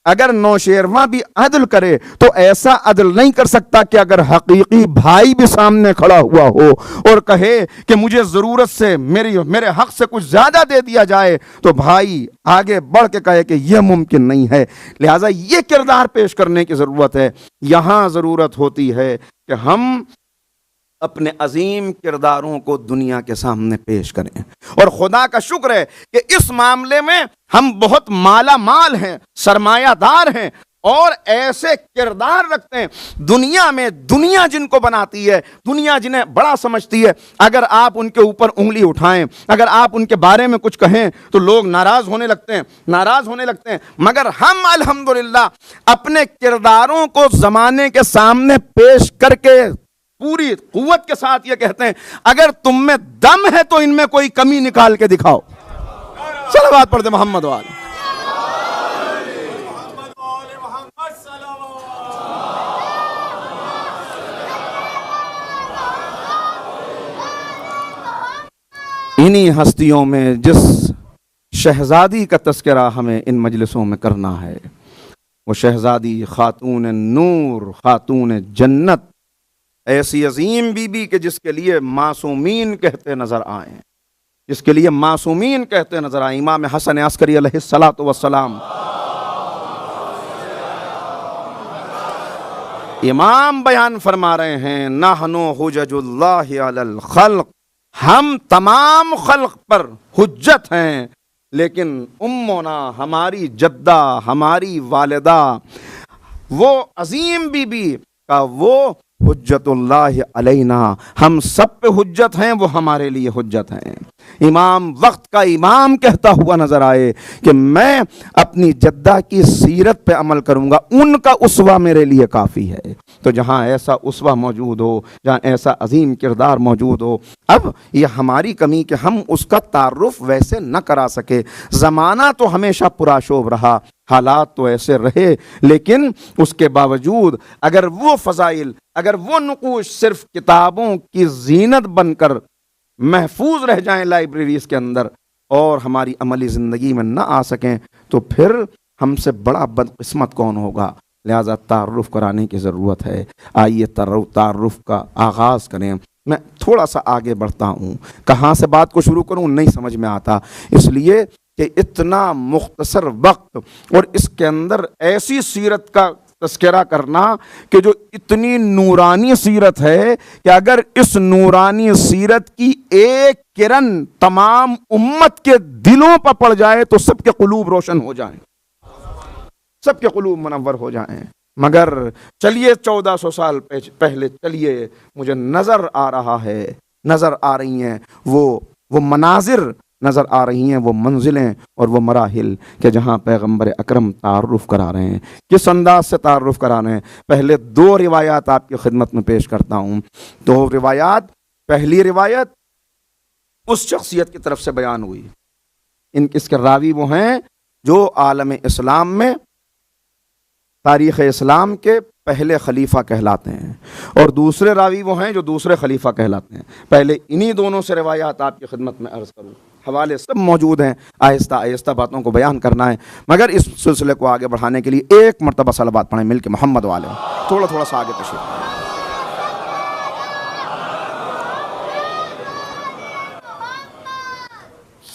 اگر نوشیرواں بھی عدل کرے تو ایسا عدل نہیں کر سکتا کہ اگر حقیقی بھائی بھی سامنے کھڑا ہوا ہو اور کہے کہ مجھے ضرورت سے میرے حق سے کچھ زیادہ دے دیا جائے تو بھائی آگے بڑھ کے کہے کہ یہ ممکن نہیں ہے۔ لہٰذا یہ کردار پیش کرنے کی ضرورت ہے۔ یہاں ضرورت ہوتی ہے کہ ہم اپنے عظیم کرداروں کو دنیا کے سامنے پیش کریں، اور خدا کا شکر ہے کہ اس معاملے میں ہم بہت مالا مال ہیں، سرمایہ دار ہیں، اور ایسے کردار رکھتے ہیں دنیا میں۔ دنیا جن کو بناتی ہے، دنیا جنہیں بڑا سمجھتی ہے، اگر آپ ان کے اوپر انگلی اٹھائیں، اگر آپ ان کے بارے میں کچھ کہیں تو لوگ ناراض ہونے لگتے ہیں۔ مگر ہم الحمدللہ اپنے کرداروں کو زمانے کے سامنے پیش کر کے پوری قوت کے ساتھ یہ کہتے ہیں اگر تم میں دم ہے تو ان میں کوئی کمی نکال کے دکھاؤ۔ صلوات پڑھ دے محمد والے۔ انہی ہستیوں میں جس شہزادی کا تذکرہ ہمیں ان مجلسوں میں کرنا ہے، وہ شہزادی خاتون نور، خاتون جنت، ایسی عظیم بی بی کہ جس کے لیے معصومین کہتے نظر آئیں، جس کے لیے معصومین کہتے نظر آئیں، امام حسن عسکری علیہ الصلاۃ والسلام۔ امام بیان فرما رہے ہیں نحن حجج اللہ علی الخلق، ہم تمام خلق پر حجت ہیں، لیکن امنا ہماری جدہ، ہماری والدہ، وہ عظیم بی بی کا وہ حجت اللہ علینا، ہم سب پہ حجت ہیں، وہ ہمارے لیے حجت ہیں۔ امام وقت کا امام کہتا ہوا نظر آئے کہ میں اپنی جدہ کی سیرت پہ عمل کروں گا، ان کا اسوہ میرے لیے کافی ہے۔ تو جہاں ایسا اسوہ موجود ہو، جہاں ایسا عظیم کردار موجود ہو، اب یہ ہماری کمی کہ ہم اس کا تعارف ویسے نہ کرا سکے۔ زمانہ تو ہمیشہ پرآشوب رہا، حالات تو ایسے رہے، لیکن اس کے باوجود اگر وہ فضائل، اگر وہ نقوش صرف کتابوں کی زینت بن کر محفوظ رہ جائیں لائبریریز کے اندر اور ہماری عملی زندگی میں نہ آ سکیں، تو پھر ہم سے بڑا بدقسمت کون ہوگا؟ لہذا تعارف کرانے کی ضرورت ہے۔ آئیے تعارف کا آغاز کریں۔ میں تھوڑا سا آگے بڑھتا ہوں، کہاں سے بات کو شروع کروں نہیں سمجھ میں آتا، اس لیے کہ اتنا مختصر وقت اور اس کے اندر ایسی سیرت کا تذکرہ کرنا کہ جو اتنی نورانی سیرت ہے کہ اگر اس نورانی سیرت کی ایک کرن تمام امت کے دلوں پر پڑ جائے تو سب کے قلوب روشن ہو جائیں، سب کے قلوب منور ہو جائیں۔ مگر چلیے 1400 سال پہلے چلیے، مجھے نظر آ رہا ہے، نظر آ رہی ہیں وہ مناظر، نظر آ رہی ہیں وہ منزلیں اور وہ مراحل کہ جہاں پیغمبر اکرم تعارف کرا رہے ہیں۔ کس انداز سے تعارف کرا رہے ہیں؟ پہلے 2 روایات آپ کی خدمت میں پیش کرتا ہوں۔ 2 روایات، پہلی روایت اس شخصیت کی طرف سے بیان ہوئی، اس کے راوی وہ ہیں جو عالم اسلام میں تاریخ اسلام کے پہلے خلیفہ کہلاتے ہیں، اور دوسرے راوی وہ ہیں جو دوسرے خلیفہ کہلاتے ہیں۔ پہلے انہی دونوں سے روایات آپ کی خدمت میں عرض کروں، حوالے سب موجود ہیں، آہستہ آہستہ باتوں کو بیان کرنا ہے، مگر اس سلسلے کو آگے بڑھانے کے لیے ایک مرتبہ صلوات پڑھیں مل کے محمد والے، تھوڑا سا آگے تشریف۔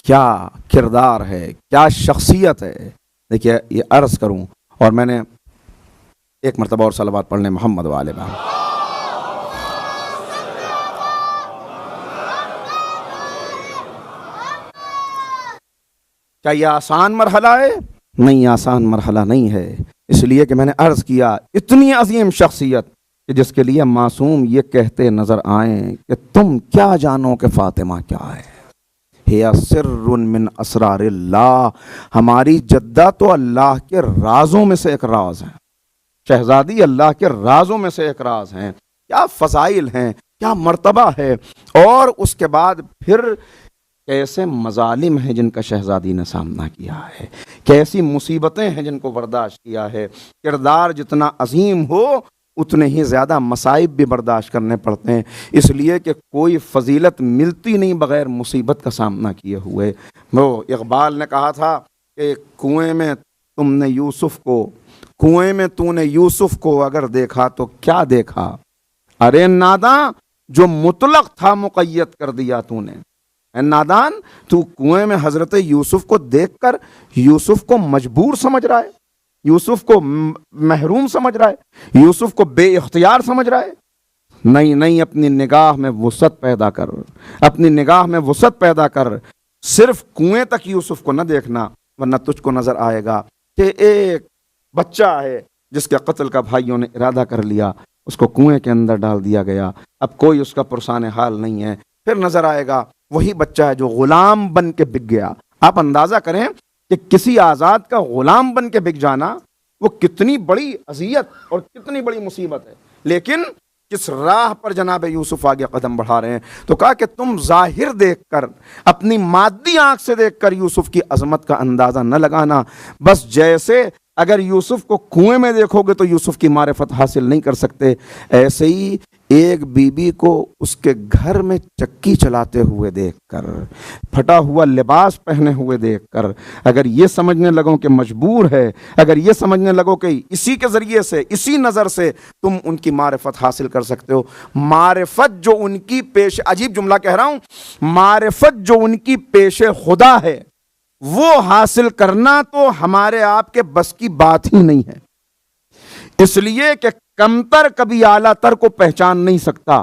کیا کردار ہے، کیا شخصیت ہے! دیکھیے یہ عرض کروں، اور میں نے ایک مرتبہ اور صلوات پڑھنے محمد والے میں۔ کیا یہ آسان مرحلہ ہے؟ نہیں، آسان مرحلہ نہیں ہے، اس لیے کہ میں نے عرض کیا اتنی عظیم شخصیت کہ جس کے لیے معصوم یہ کہتے نظر آئیں کہ تم کیا جانو کہ فاطمہ کیا ہے، ہیا سر من اسرار اللہ، ہماری جدہ تو اللہ کے رازوں میں سے ایک راز ہے، شہزادی اللہ کے رازوں میں سے ایک راز ہیں۔ کیا فضائل ہیں، کیا مرتبہ ہے، اور اس کے بعد پھر کیسے مظالم ہیں جن کا شہزادی نے سامنا کیا ہے، کیسی مصیبتیں ہیں جن کو برداشت کیا ہے۔ کردار جتنا عظیم ہو اتنے ہی زیادہ مصائب بھی برداشت کرنے پڑتے ہیں، اس لیے کہ کوئی فضیلت ملتی نہیں بغیر مصیبت کا سامنا کیے ہوئے۔ وہ اقبال نے کہا تھا کہ کنویں میں تم نے یوسف کو، کنویں میں تو نے یوسف کو اگر دیکھا تو کیا دیکھا، ارے ناداں جو مطلق تھا مقید کر دیا تو نے۔ اے نادان، تو کنویں میں حضرت یوسف کو دیکھ کر یوسف کو مجبور سمجھ رہا ہے، یوسف کو محروم سمجھ رہا ہے، یوسف کو بے اختیار سمجھ رہا ہے۔ نہیں، اپنی نگاہ میں وسعت پیدا کر، اپنی نگاہ میں وسعت پیدا کر، صرف کنویں تک یوسف کو نہ دیکھنا، ورنہ تجھ کو نظر آئے گا کہ ایک بچہ ہے جس کے قتل کا بھائیوں نے ارادہ کر لیا، اس کو کنویں کے اندر ڈال دیا گیا، اب کوئی اس کا پرسان حال نہیں ہے۔ پھر نظر آئے گا وہی بچہ ہے جو غلام بن کے بک گیا۔ آپ اندازہ کریں کہ کسی آزاد کا غلام بن کے بک جانا وہ کتنی بڑی اذیت اور کتنی بڑی مصیبت ہے، لیکن کس راہ پر جناب یوسف آگے قدم بڑھا رہے ہیں۔ تو کہا کہ تم ظاہر دیکھ کر، اپنی مادی آنکھ سے دیکھ کر یوسف کی عظمت کا اندازہ نہ لگانا، بس جیسے اگر یوسف کو کنویں میں دیکھو گے تو یوسف کی معرفت حاصل نہیں کر سکتے، ایسے ہی ایک بیوی کو اس کے گھر میں چکی چلاتے ہوئے دیکھ کر، پھٹا ہوا لباس پہنے ہوئے دیکھ کر اگر یہ سمجھنے لگو کہ مجبور ہے، اگر یہ سمجھنے لگو کہ اسی کے ذریعے سے، اسی نظر سے تم ان کی معرفت حاصل کر سکتے ہو، معرفت جو ان کی پیش، عجیب جملہ کہہ رہا ہوں، معرفت جو ان کی پیش خدا ہے وہ حاصل کرنا تو ہمارے آپ کے بس کی بات ہی نہیں ہے، اس لیے کہ کمتر کبھی اعلیٰ تر کو پہچان نہیں سکتا،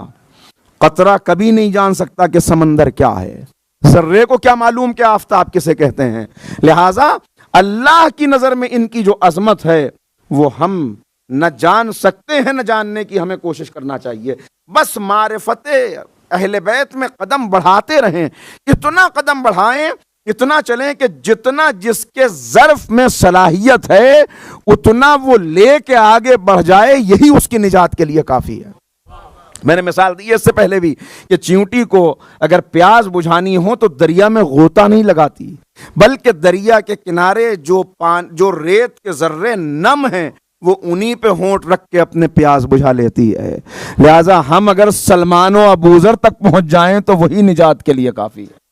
قطرہ کبھی نہیں جان سکتا کہ سمندر کیا ہے، ذرے کو کیا معلوم کہ آفتاب کسے کہتے ہیں، لہٰذا اللہ کی نظر میں ان کی جو عظمت ہے وہ ہم نہ جان سکتے ہیں، نہ جاننے کی ہمیں کوشش کرنا چاہیے، بس معرفت اہل بیت میں قدم بڑھاتے رہیں، اتنا قدم بڑھائیں، اتنا چلیں کہ جتنا جس کے ظرف میں صلاحیت ہے اتنا وہ لے کے آگے بڑھ جائے، یہی اس کی نجات کے لیے کافی ہے۔ میں نے مثال دی ہے اس سے پہلے بھی کہ چیونٹی کو اگر پیاس بجھانی ہو تو دریا میں غوطہ نہیں لگاتی، بلکہ دریا کے کنارے جو ریت کے ذرے نم ہیں وہ انہی پہ ہونٹ رکھ کے اپنے پیاس بجھا لیتی ہے، لہٰذا ہم اگر سلمان و ابوذر تک پہنچ جائیں تو وہی نجات کے لیے کافی ہے،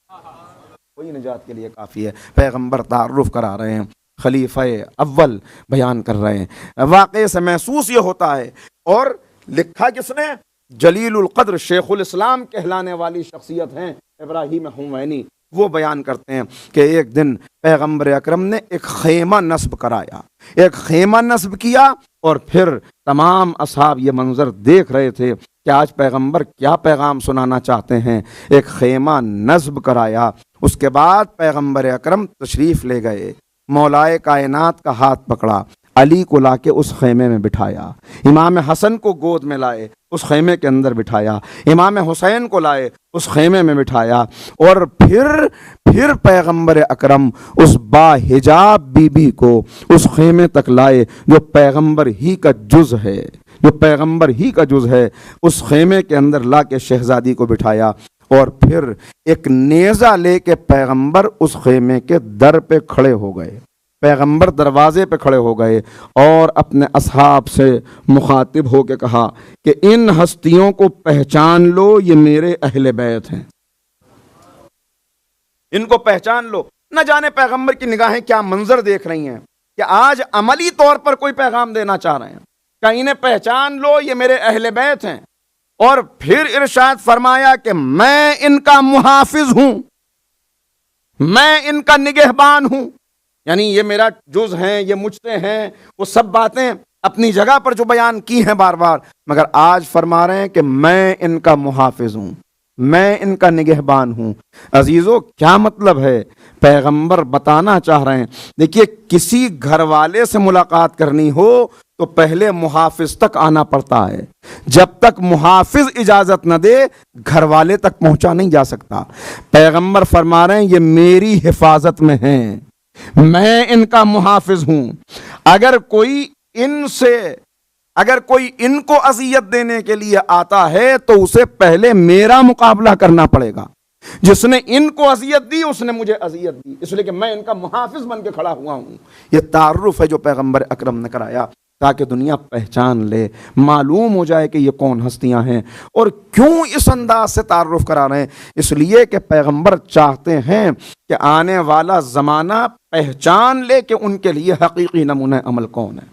وہی نجات کے لیے کافی ہے۔ پیغمبر تعارف کرا رہے ہیں، خلیفہ اول بیان کر رہے ہیں، واقعے سے محسوس یہ ہوتا ہے، اور لکھا کس نے؟ جلیل القدر شیخ الاسلام کہلانے والی شخصیت ہیں ابراہیم حموینی، وہ بیان کرتے ہیں کہ ایک دن پیغمبر اکرم نے ایک خیمہ نصب کرایا، ایک خیمہ نصب کیا، اور پھر تمام اصحاب یہ منظر دیکھ رہے تھے کہ آج پیغمبر کیا پیغام سنانا چاہتے ہیں، ایک خیمہ نصب کرایا، اس کے بعد پیغمبر اکرم تشریف لے گئے، مولائے کائنات کا ہاتھ پکڑا، علی کو لا کے اس خیمے میں بٹھایا، امام حسن کو گود میں لائے اس خیمے کے اندر بٹھایا، امام حسین کو لائے اس خیمے میں بٹھایا، اور پھر پیغمبر اکرم اس با حجاب بی بی کو اس خیمے تک لائے جو پیغمبر ہی کا جز ہے، جو پیغمبر ہی کا جز ہے، اس خیمے کے اندر لا کے شہزادی کو بٹھایا، اور پھر ایک نیزہ لے کے پیغمبر اس خیمے کے در پہ کھڑے ہو گئے، پیغمبر دروازے پہ کھڑے ہو گئے اور اپنے اصحاب سے مخاطب ہو کے کہا کہ ان ہستیوں کو پہچان لو، یہ میرے اہل بیت ہیں، ان کو پہچان لو۔ نہ جانے پیغمبر کی نگاہیں کیا منظر دیکھ رہی ہیں کہ آج عملی طور پر کوئی پیغام دینا چاہ رہے ہیں کہ انہیں پہچان لو، یہ میرے اہل بیت ہیں، اور پھر ارشاد فرمایا کہ میں ان کا محافظ ہوں، میں ان کا نگہبان ہوں، یعنی یہ میرا جز ہیں، یہ مجھ سے ہیں، وہ سب باتیں اپنی جگہ پر جو بیان کی ہیں بار بار، مگر آج فرما رہے ہیں کہ میں ان کا محافظ ہوں، میں ان کا نگہبان ہوں۔ عزیزو کیا مطلب ہے؟ پیغمبر بتانا چاہ رہے ہیں، دیکھیے کسی گھر والے سے ملاقات کرنی ہو تو پہلے محافظ تک آنا پڑتا ہے، جب تک محافظ اجازت نہ دے گھر والے تک پہنچا نہیں جا سکتا۔ پیغمبر فرما رہے ہیں یہ میری حفاظت میں ہیں، میں ان کا محافظ ہوں، اگر کوئی ان کو اذیت دینے کے لیے آتا ہے تو اسے پہلے میرا مقابلہ کرنا پڑے گا، جس نے ان کو اذیت دی اس نے مجھے اذیت دی، اس لیے کہ میں ان کا محافظ بن کے کھڑا ہوا ہوں۔ یہ تعارف ہے جو پیغمبر اکرم نے کرایا تاکہ دنیا پہچان لے، معلوم ہو جائے کہ یہ کون ہستیاں ہیں، اور کیوں اس انداز سے تعارف کرا رہے ہیں؟ اس لیے کہ پیغمبر چاہتے ہیں کہ آنے والا زمانہ پہچان لے کہ ان کے لیے حقیقی نمونہ عمل کون ہے،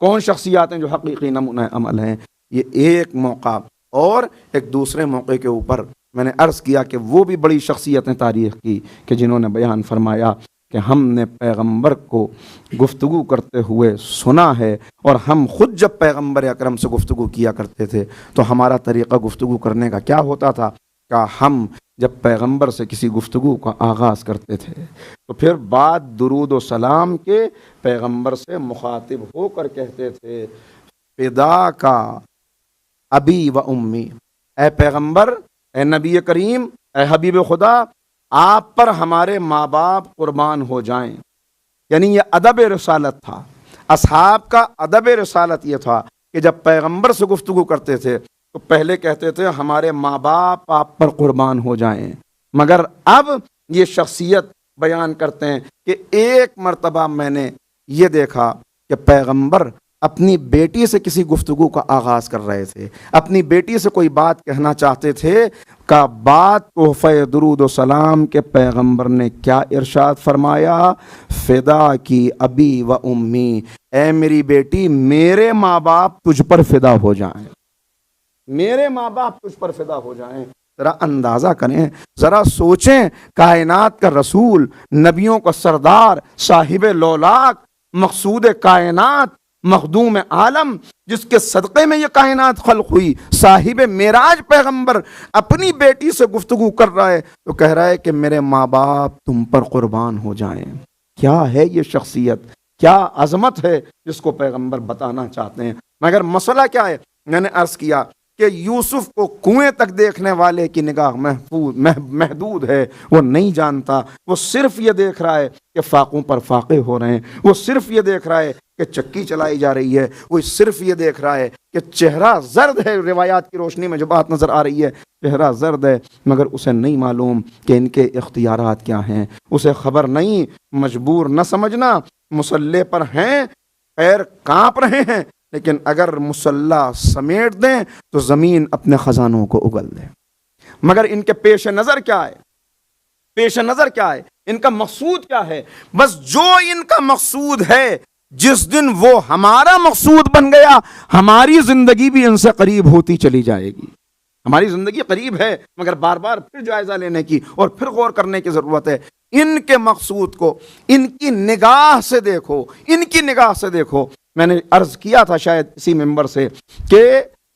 کون شخصیات ہیں جو حقیقی نمونہ عمل ہیں۔ یہ ایک موقع، اور ایک دوسرے موقع کے اوپر میں نے عرض کیا کہ وہ بھی بڑی شخصیتیں تاریخ کی کہ جنہوں نے بیان فرمایا کہ ہم نے پیغمبر کو گفتگو کرتے ہوئے سنا ہے، اور ہم خود جب پیغمبر اکرم سے گفتگو کیا کرتے تھے تو ہمارا طریقہ گفتگو کرنے کا کیا ہوتا تھا کہ ہم جب پیغمبر سے کسی گفتگو کا آغاز کرتے تھے تو پھر بعد درود و سلام کے پیغمبر سے مخاطب ہو کر کہتے تھے فدا کا ابی و امی، اے پیغمبر، اے نبی کریم، اے حبیب خدا، آپ پر ہمارے ماں باپ قربان ہو جائیں۔ یعنی یہ ادب رسالت تھا، اصحاب کا ادب رسالت یہ تھا کہ جب پیغمبر سے گفتگو کرتے تھے تو پہلے کہتے تھے ہمارے ماں باپ آپ پر قربان ہو جائیں، مگر اب یہ شخصیت بیان کرتے ہیں کہ ایک مرتبہ میں نے یہ دیکھا کہ پیغمبر اپنی بیٹی سے کسی گفتگو کا آغاز کر رہے تھے، اپنی بیٹی سے کوئی بات کہنا چاہتے تھے، کا بات تحفہ درود و سلام کے پیغمبر نے کیا ارشاد فرمایا؟ فدا کی ابی و امی، اے میری بیٹی میرے ماں باپ تجھ پر فدا ہو جائیں، میرے ماں باپ تجھ پر فدا ہو جائیں۔ ذرا اندازہ کریں، ذرا سوچیں، کائنات کا رسول، نبیوں کا سردار، صاحب لولاک، مقصود کائنات، مخدوم عالم، جس کے صدقے میں یہ کائنات خلق ہوئی، صاحب معراج پیغمبر اپنی بیٹی سے گفتگو کر رہا ہے تو کہہ رہا ہے کہ میرے ماں باپ تم پر قربان ہو جائیں۔ کیا ہے یہ شخصیت، کیا عظمت ہے جس کو پیغمبر بتانا چاہتے ہیں۔ مگر مسئلہ کیا ہے؟ میں نے عرض کیا کہ یوسف کو کنویں تک دیکھنے والے کی نگاہ محدود ہے، وہ نہیں جانتا، وہ صرف یہ دیکھ رہا ہے کہ فاقوں پر فاقے ہو رہے ہیں، وہ صرف یہ دیکھ رہا ہے کہ چکی چلائی جا رہی ہے، وہ صرف یہ دیکھ رہا ہے کہ چہرہ زرد ہے، روایات کی روشنی میں جو بات نظر آ رہی ہے چہرہ زرد ہے، مگر اسے نہیں معلوم کہ ان کے اختیارات کیا ہیں، اسے خبر نہیں۔ مجبور نہ سمجھنا، مسلح پر ہیں، پیر کانپ رہے ہیں، لیکن اگر مسلح سمیٹ دیں تو زمین اپنے خزانوں کو اگل دے۔ مگر ان کے پیش نظر کیا ہے؟ پیش نظر کیا ہے؟ ان کا مقصود کیا ہے؟ بس جو ان کا مقصود ہے، جس دن وہ ہمارا مقصود بن گیا، ہماری زندگی بھی ان سے قریب ہوتی چلی جائے گی۔ ہماری زندگی قریب ہے، مگر بار بار پھر جائزہ لینے کی اور پھر غور کرنے کی ضرورت ہے۔ ان کے مقصود کو ان کی نگاہ سے دیکھو، ان کی نگاہ سے دیکھو۔ میں نے عرض کیا تھا شاید اسی ممبر سے کہ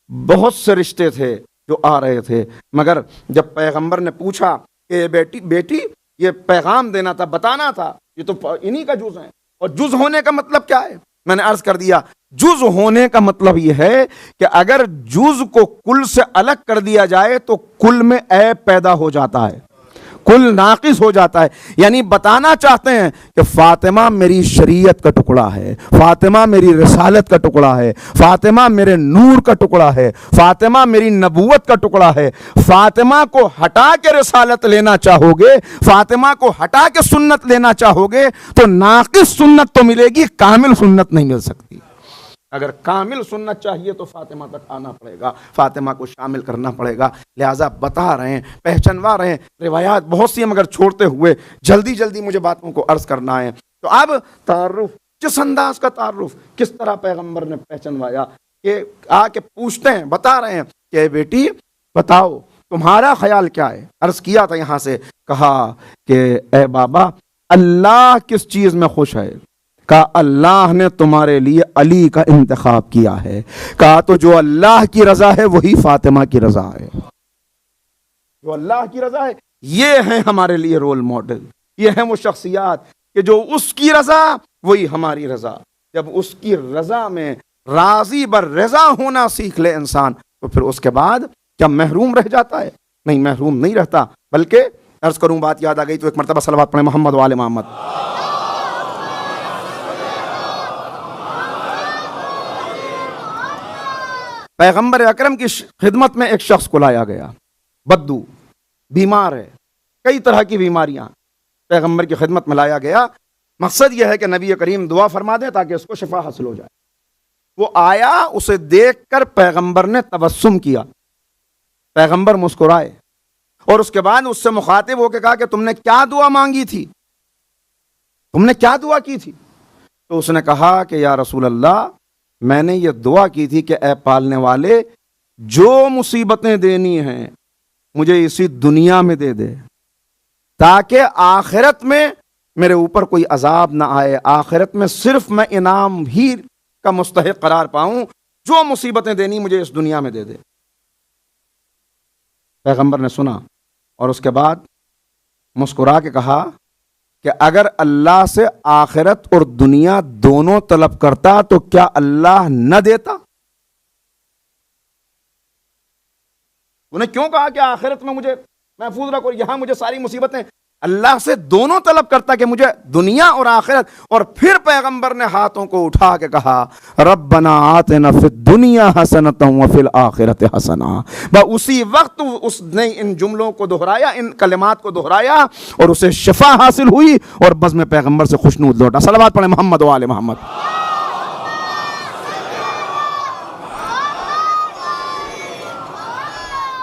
بہت سے رشتے تھے جو آ رہے تھے، مگر جب پیغمبر نے پوچھا کہ بیٹی یہ پیغام دینا تھا، بتانا تھا، یہ تو انہی کا جز ہے، اور جز ہونے کا مطلب کیا ہے؟ میں نے عرض کر دیا، جز ہونے کا مطلب یہ ہے کہ اگر جز کو کل سے الگ کر دیا جائے تو کل میں عیب پیدا ہو جاتا ہے، کل ناقص ہو جاتا ہے۔ یعنی بتانا چاہتے ہیں کہ فاطمہ میری شریعت کا ٹکڑا ہے، فاطمہ میری رسالت کا ٹکڑا ہے، فاطمہ میرے نور کا ٹکڑا ہے، فاطمہ میری نبوت کا ٹکڑا ہے۔ فاطمہ کو ہٹا کے رسالت لینا چاہو گے، فاطمہ کو ہٹا کے سنت لینا چاہو گے تو ناقص سنت تو ملے گی، کامل سنت نہیں مل سکتی۔ اگر کامل سنت چاہیے تو فاطمہ تک آنا پڑے گا، فاطمہ کو شامل کرنا پڑے گا۔ لہٰذا بتا رہے ہیں، پہچنوا رہے ہیں، روایات بہت سی ہیں مگر چھوڑتے ہوئے جلدی مجھے باتوں کو عرض کرنا ہے۔ تو اب تعارف، جس انداز کا تعارف، کس طرح پیغمبر نے پہچنوایا کہ آ کے پوچھتے ہیں، بتا رہے ہیں کہ بیٹی بتاؤ تمہارا خیال کیا ہے؟ عرض کیا تھا یہاں سے، کہا کہ اے بابا اللہ کس چیز میں خوش ہے؟ کہا اللہ نے تمہارے لیے علی کا انتخاب کیا ہے۔ کہا تو جو اللہ کی رضا ہے وہی فاطمہ کی رضا ہے، جو اللہ کی رضا ہے، یہ ہیں ہمارے لیے رول ماڈل، یہ ہیں وہ شخصیات کہ جو اس کی رضا وہی ہماری رضا۔ جب اس کی رضا میں راضی بر رضا ہونا سیکھ لے انسان تو پھر اس کے بعد کیا محروم رہ جاتا ہے؟ نہیں، محروم نہیں رہتا، بلکہ عرض کروں، بات یاد آ گئی تو ایک مرتبہ صلوات پڑھیں محمد و آل محمد۔ پیغمبر اکرم کی خدمت میں ایک شخص کو لایا گیا، بدو، بیمار ہے، کئی طرح کی بیماریاں، پیغمبر کی خدمت میں لایا گیا۔ مقصد یہ ہے کہ نبی کریم دعا فرما دیں تاکہ اس کو شفا حاصل ہو جائے۔ وہ آیا، اسے دیکھ کر پیغمبر نے تبسم کیا، پیغمبر مسکرائے اور اس کے بعد اس سے مخاطب ہو کے کہا کہ تم نے کیا دعا مانگی تھی، تم نے کیا دعا کی تھی؟ تو اس نے کہا کہ یا رسول اللہ میں نے یہ دعا کی تھی کہ اے پالنے والے، جو مصیبتیں دینی ہیں مجھے اسی دنیا میں دے دے تاکہ آخرت میں میرے اوپر کوئی عذاب نہ آئے، آخرت میں صرف میں انعام ہی کا مستحق قرار پاؤں، جو مصیبتیں دینی مجھے اس دنیا میں دے دے۔ پیغمبر نے سنا اور اس کے بعد مسکرا کے کہا کہ اگر اللہ سے آخرت اور دنیا دونوں طلب کرتا تو کیا اللہ نہ دیتا؟ انہیں کیوں کہا کہ آخرت میں مجھے محفوظ رکھو، یہاں مجھے ساری مصیبتیں؟ اللہ سے دونوں طلب کرتا کہ مجھے دنیا اور آخرت۔ اور پھر پیغمبر نے ہاتھوں کو اٹھا کے کہا ربنا آتنا فی الدنیا حسنۃ وفی الآخرۃ حسنۃ۔ اسی وقت اس نے ان جملوں کو دہرایا، ان کلمات کو دہرایا اور اسے شفا حاصل ہوئی اور بزم پیغمبر سے خوشنود لوٹا۔ صلوات پڑھیں محمد و آل محمد۔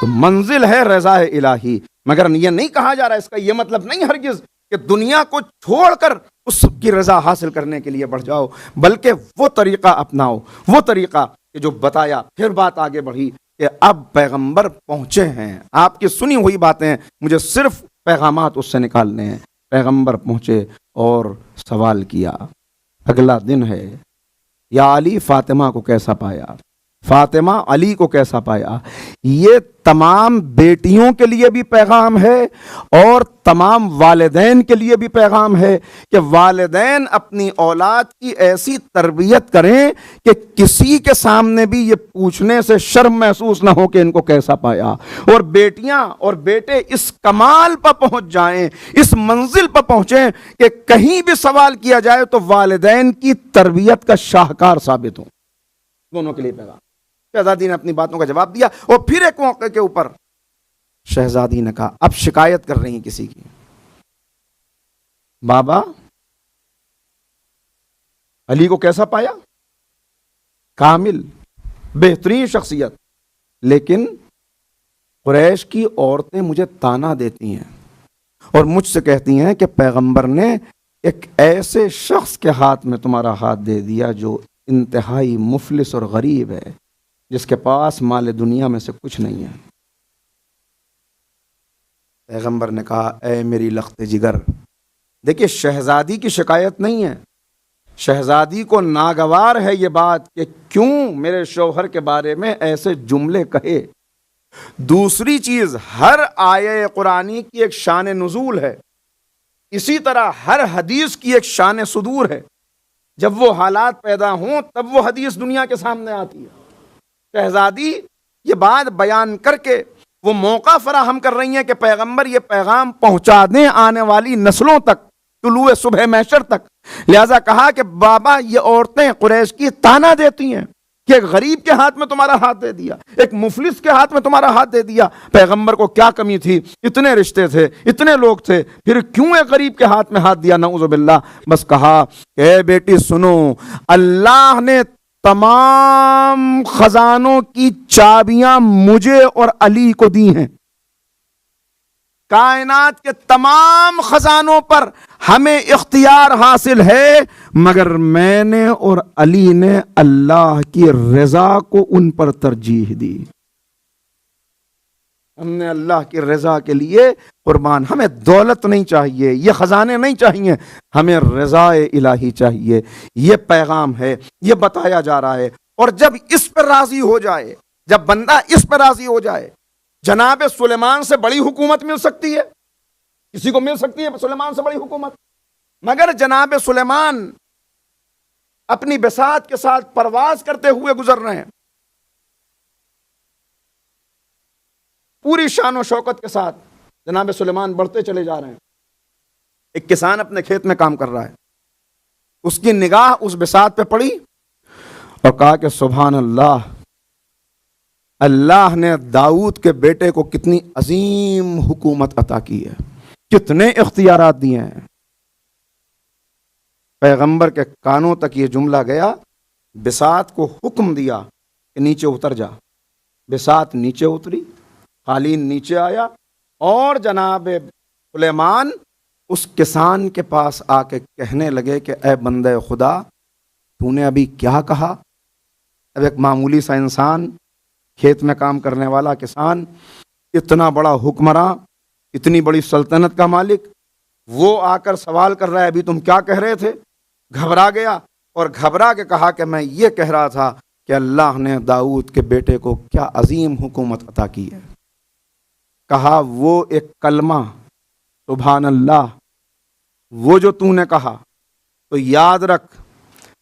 تو منزل ہے رضا الہی، مگر یہ نہیں کہا جا رہا، اس کا یہ مطلب نہیں ہرگز کہ دنیا کو چھوڑ کر اس کی رضا حاصل کرنے کے لیے بڑھ جاؤ، بلکہ وہ طریقہ اپناؤ، وہ طریقہ کہ جو بتایا۔ پھر بات آگے بڑھی کہ اب پیغمبر پہنچے ہیں، آپ کی سنی ہوئی باتیں مجھے صرف پیغامات اس سے نکالنے ہیں۔ پیغمبر پہنچے اور سوال کیا، اگلا دن ہے، یا علی فاطمہ کو کیسا پایا، فاطمہ علی کو کیسا پایا؟ یہ تمام بیٹیوں کے لیے بھی پیغام ہے اور تمام والدین کے لیے بھی پیغام ہے کہ والدین اپنی اولاد کی ایسی تربیت کریں کہ کسی کے سامنے بھی یہ پوچھنے سے شرم محسوس نہ ہو کہ ان کو کیسا پایا، اور بیٹیاں اور بیٹے اس کمال پر پہنچ جائیں، اس منزل پر پہنچیں کہ کہیں بھی سوال کیا جائے تو والدین کی تربیت کا شاہکار ثابت ہو۔ دونوں کے لیے پیغام۔ شہزادی نے اپنی باتوں کا جواب دیا، اور پھر ایک موقع کے اوپر شہزادی نے کہا، اب شکایت کر رہی ہیں کسی کی، بابا علی کو کیسا پایا؟ کامل، بہترین شخصیت، لیکن قریش کی عورتیں مجھے تانا دیتی ہیں اور مجھ سے کہتی ہیں کہ پیغمبر نے ایک ایسے شخص کے ہاتھ میں تمہارا ہاتھ دے دیا جو انتہائی مفلس اور غریب ہے، جس کے پاس مال دنیا میں سے کچھ نہیں ہے۔ پیغمبر نے کہا، اے میری لخت جگر، دیکھیے شہزادی کی شکایت نہیں ہے، شہزادی کو ناگوار ہے یہ بات کہ کیوں میرے شوہر کے بارے میں ایسے جملے کہے۔ دوسری چیز، ہر آیہ قرآنی کی ایک شان نزول ہے، اسی طرح ہر حدیث کی ایک شان صدور ہے۔ جب وہ حالات پیدا ہوں تب وہ حدیث دنیا کے سامنے آتی ہے۔ شہزادی یہ بات بیان کر کے وہ موقع فراہم کر رہی ہیں کہ پیغمبر یہ پیغام پہنچا دیں آنے والی نسلوں تک، طلوع صبح محشر تک۔ لہذا کہا کہ بابا یہ عورتیں قریش کی تانا دیتی ہیں کہ ایک غریب کے ہاتھ میں تمہارا ہاتھ دے دیا، ایک مفلس کے ہاتھ میں تمہارا ہاتھ دے دیا۔ پیغمبر کو کیا کمی تھی؟ اتنے رشتے تھے، اتنے لوگ تھے، پھر کیوں ایک غریب کے ہاتھ میں ہاتھ دیا؟ نعوذ باللہ۔ بس کہا کہ اے بیٹی سنو، اللہ نے تمام خزانوں کی چابیاں مجھے اور علی کو دی ہیں، کائنات کے تمام خزانوں پر ہمیں اختیار حاصل ہے، مگر میں نے اور علی نے اللہ کی رضا کو ان پر ترجیح دی۔ ہم نے اللہ کی رضا کے لیے قربان، ہمیں دولت نہیں چاہیے، یہ خزانے نہیں چاہیے، ہمیں رضا الہی چاہیے۔ یہ پیغام ہے، یہ بتایا جا رہا ہے۔ اور جب اس پر راضی ہو جائے، جب بندہ اس پر راضی ہو جائے، جناب سلیمان سے بڑی حکومت مل سکتی ہے، کسی کو مل سکتی ہے سلیمان سے بڑی حکومت، مگر جناب سلیمان اپنی بساط کے ساتھ پرواز کرتے ہوئے گزر رہے ہیں، پوری شان و شوکت کے ساتھ جناب سلیمان بڑھتے چلے جا رہے ہیں۔ ایک کسان اپنے کھیت میں کام کر رہا ہے، اس کی نگاہ اس بساط پہ پڑی اور کہا کہ سبحان اللہ، اللہ نے داؤد کے بیٹے کو کتنی عظیم حکومت عطا کی ہے، کتنے اختیارات دیے ہیں۔ پیغمبر کے کانوں تک یہ جملہ گیا، بساط کو حکم دیا کہ نیچے اتر جا۔ بساط نیچے اتری، قالین نیچے آیا، اور جناب سلیمان اس کسان کے پاس آ کے کہنے لگے کہ اے بندے خدا، تو نے ابھی کیا کہا؟ اب ایک معمولی سا انسان، کھیت میں کام کرنے والا کسان، اتنا بڑا حکمراں، اتنی بڑی سلطنت کا مالک، وہ آ کر سوال کر رہا ہے ابھی تم کیا کہہ رہے تھے؟ گھبرا گیا اور گھبرا کے کہا کہ میں یہ کہہ رہا تھا کہ اللہ نے داؤد کے بیٹے کو کیا عظیم حکومت عطا کی ہے۔ کہا وہ ایک کلمہ سبحان اللہ، وہ جو تو نے کہا، تو یاد رکھ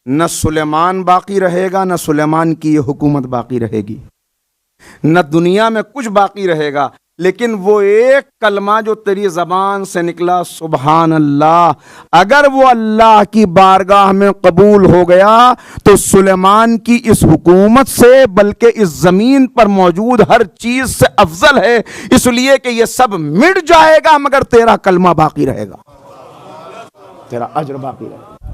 نہ سلیمان باقی رہے گا، نہ سلیمان کی یہ حکومت باقی رہے گی، نہ دنیا میں کچھ باقی رہے گا، لیکن وہ ایک کلمہ جو تیری زبان سے نکلا سبحان اللہ، اگر وہ اللہ کی بارگاہ میں قبول ہو گیا تو سلیمان کی اس حکومت سے بلکہ اس زمین پر موجود ہر چیز سے افضل ہے، اس لیے کہ یہ سب مٹ جائے گا مگر تیرا کلمہ باقی رہے گا، تیرا اجر باقی رہے گا۔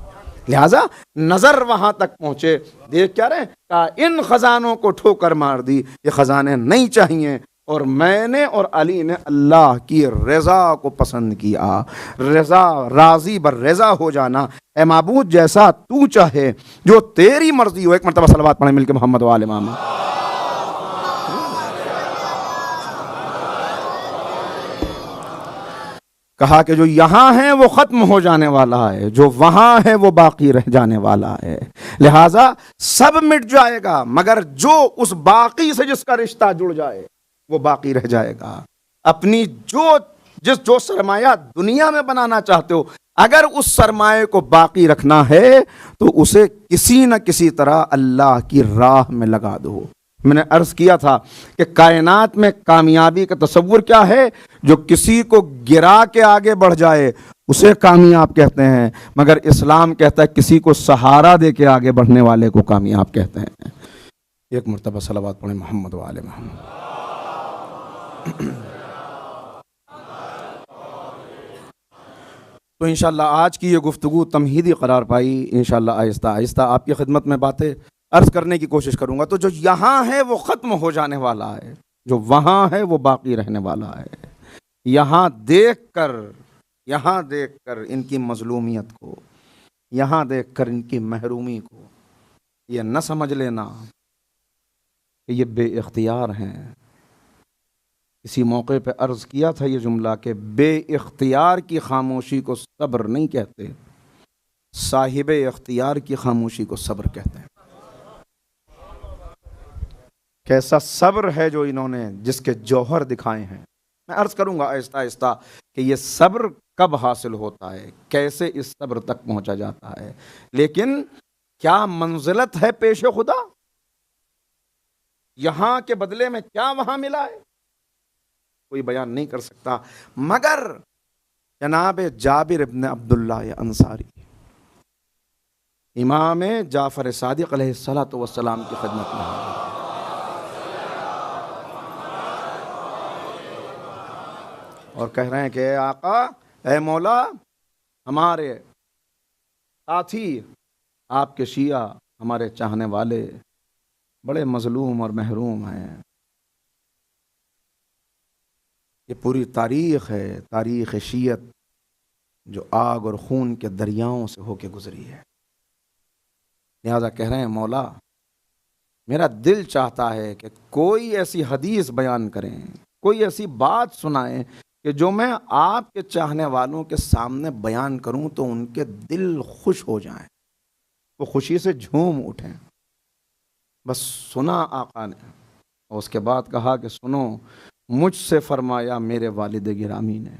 لہذا نظر وہاں تک پہنچے، دیکھ کیا رہے؟ کہا ان خزانوں کو ٹھوکر مار دی، یہ خزانے نہیں چاہیے، اور میں نے اور علی نے اللہ کی رضا کو پسند کیا. رضا، راضی بر رضا ہو جانا. اے معبود جیسا تو چاہے، جو تیری مرضی ہو. ایک مرتبہ صلوات پڑھیں مل کے محمد و آل محمد. کہا کہ جو یہاں ہے وہ ختم ہو جانے والا ہے، جو وہاں ہے وہ باقی رہ جانے والا ہے. لہٰذا سب مٹ جائے گا مگر جو اس باقی سے جس کا رشتہ جڑ جائے وہ باقی رہ جائے گا. اپنی جو سرمایہ دنیا میں بنانا چاہتے ہو، اگر اس سرمایہ کو باقی رکھنا ہے تو اسے کسی نہ کسی طرح اللہ کی راہ میں لگا دو. میں نے عرض کیا تھا کہ کائنات میں کامیابی کا تصور کیا ہے؟ جو کسی کو گرا کے آگے بڑھ جائے اسے کامیاب کہتے ہیں، مگر اسلام کہتا ہے کسی کو سہارا دے کے آگے بڑھنے والے کو کامیاب کہتے ہیں. ایک مرتبہ صلوات پڑھیں محمد و آل محمد. تو انشاءاللہ آج کی یہ گفتگو تمہیدی قرار پائی. انشاءاللہ آہستہ آہستہ آپ کی خدمت میں باتیں عرض کرنے کی کوشش کروں گا. تو جو یہاں ہے وہ ختم ہو جانے والا ہے، جو وہاں ہے وہ باقی رہنے والا ہے. یہاں دیکھ کر ان کی مظلومیت کو، یہاں دیکھ کر ان کی محرومی کو یہ نہ سمجھ لینا کہ یہ بے اختیار ہیں. کسی موقع پہ عرض کیا تھا یہ جملہ کہ بے اختیار کی خاموشی کو صبر نہیں کہتے، صاحب اختیار کی خاموشی کو صبر کہتے ہیں. کیسا صبر ہے جو انہوں نے جس کے جوہر دکھائے ہیں. میں عرض کروں گا آہستہ آہستہ کہ یہ صبر کب حاصل ہوتا ہے، کیسے اس صبر تک پہنچا جاتا ہے، لیکن کیا منزلت ہے پیش خدا، یہاں کے بدلے میں کیا وہاں ملا ہے، کوئی بیان نہیں کر سکتا مگر جناب جابر ابن عبداللہ انصاری، امام جعفر صادق علیہ السلام کی خدمت میں حاضر اور کہہ رہے ہیں کہ اے آقا، اے مولا، ہمارے ساتھی، آپ کے شیعہ، ہمارے چاہنے والے بڑے مظلوم اور محروم ہیں. یہ پوری تاریخ ہے، تاریخ شیعت جو آگ اور خون کے دریاؤں سے ہو کے گزری ہے. لہذا کہہ رہے ہیں مولا، میرا دل چاہتا ہے کہ کوئی ایسی حدیث بیان کریں، کوئی ایسی بات سنائیں کہ جو میں آپ کے چاہنے والوں کے سامنے بیان کروں تو ان کے دل خوش ہو جائیں، وہ خوشی سے جھوم اٹھیں. بس سنا آقا نے، اور اس کے بعد کہا کہ سنو، مجھ سے فرمایا میرے والد گرامی نے.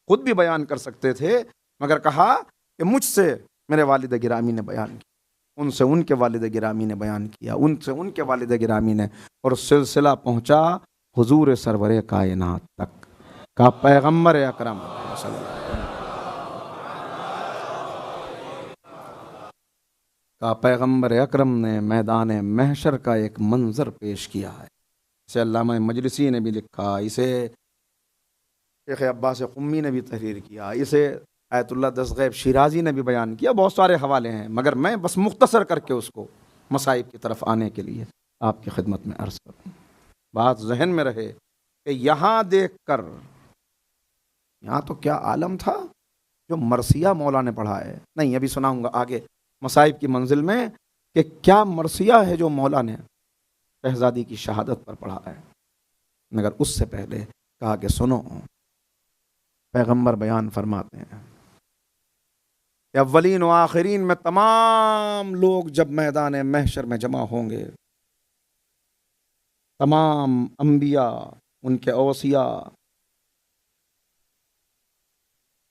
خود بھی بیان کر سکتے تھے مگر کہا کہ مجھ سے میرے والد گرامی نے بیان کیا، ان سے ان کے والد گرامی نے بیان کیا، ان سے ان کے والد گرامی نے، اور سلسلہ پہنچا حضور سرور کائنات تک. کا پیغمبر اکرم صلی اللہ علیہ وسلم، کا پیغمبر اکرم نے میدان محشر کا ایک منظر پیش کیا ہے. اسے علامہ مجلسی نے بھی لکھا، اسے شیخ عباس قمی نے بھی تحریر کیا، اسے آیت اللہ دستغیب شیرازی نے بھی بیان کیا. بہت سارے حوالے ہیں مگر میں بس مختصر کر کے اس کو مصائب کی طرف آنے کے لیے آپ کی خدمت میں عرض کروں. بات ذہن میں رہے کہ یہاں دیکھ کر، یہاں تو کیا عالم تھا جو مرثیہ مولا نے پڑھا ہے. نہیں، ابھی سناؤں گا آگے مصائب کی منزل میں کہ کیا مرثیہ ہے جو مولا نے شہزادی کی شہادت پر پڑھا ہے. مگر اس سے پہلے کہا کہ سنو، پیغمبر بیان فرماتے ہیں کہ اولین و آخرین میں تمام لوگ جب میدان محشر میں جمع ہوں گے، تمام انبیاء، ان کے اوصیاء،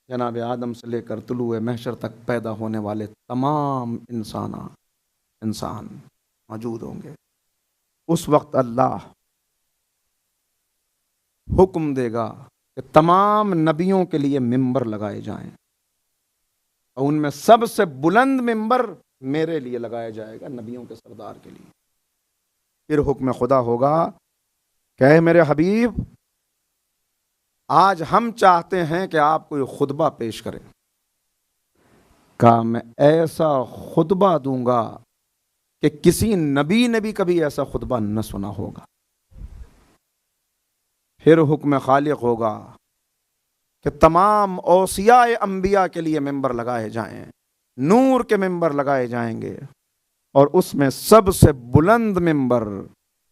جناب آدم سے لے کر طلوع محشر تک پیدا ہونے والے تمام انسان موجود ہوں گے. اس وقت اللہ حکم دے گا کہ تمام نبیوں کے لیے ممبر لگائے جائیں، اور ان میں سب سے بلند ممبر میرے لیے لگایا جائے گا، نبیوں کے سردار کے لیے. پھر حکم خدا ہوگا کہ اے میرے حبیب، آج ہم چاہتے ہیں کہ آپ کوئی خطبہ پیش کریں. کہا میں ایسا خطبہ دوں گا کہ کسی نبی نے بھی کبھی ایسا خطبہ نہ سنا ہوگا. پھر حکم خالق ہوگا کہ تمام اوصیاء انبیاء کے لیے ممبر لگائے جائیں، نور کے ممبر لگائے جائیں گے، اور اس میں سب سے بلند ممبر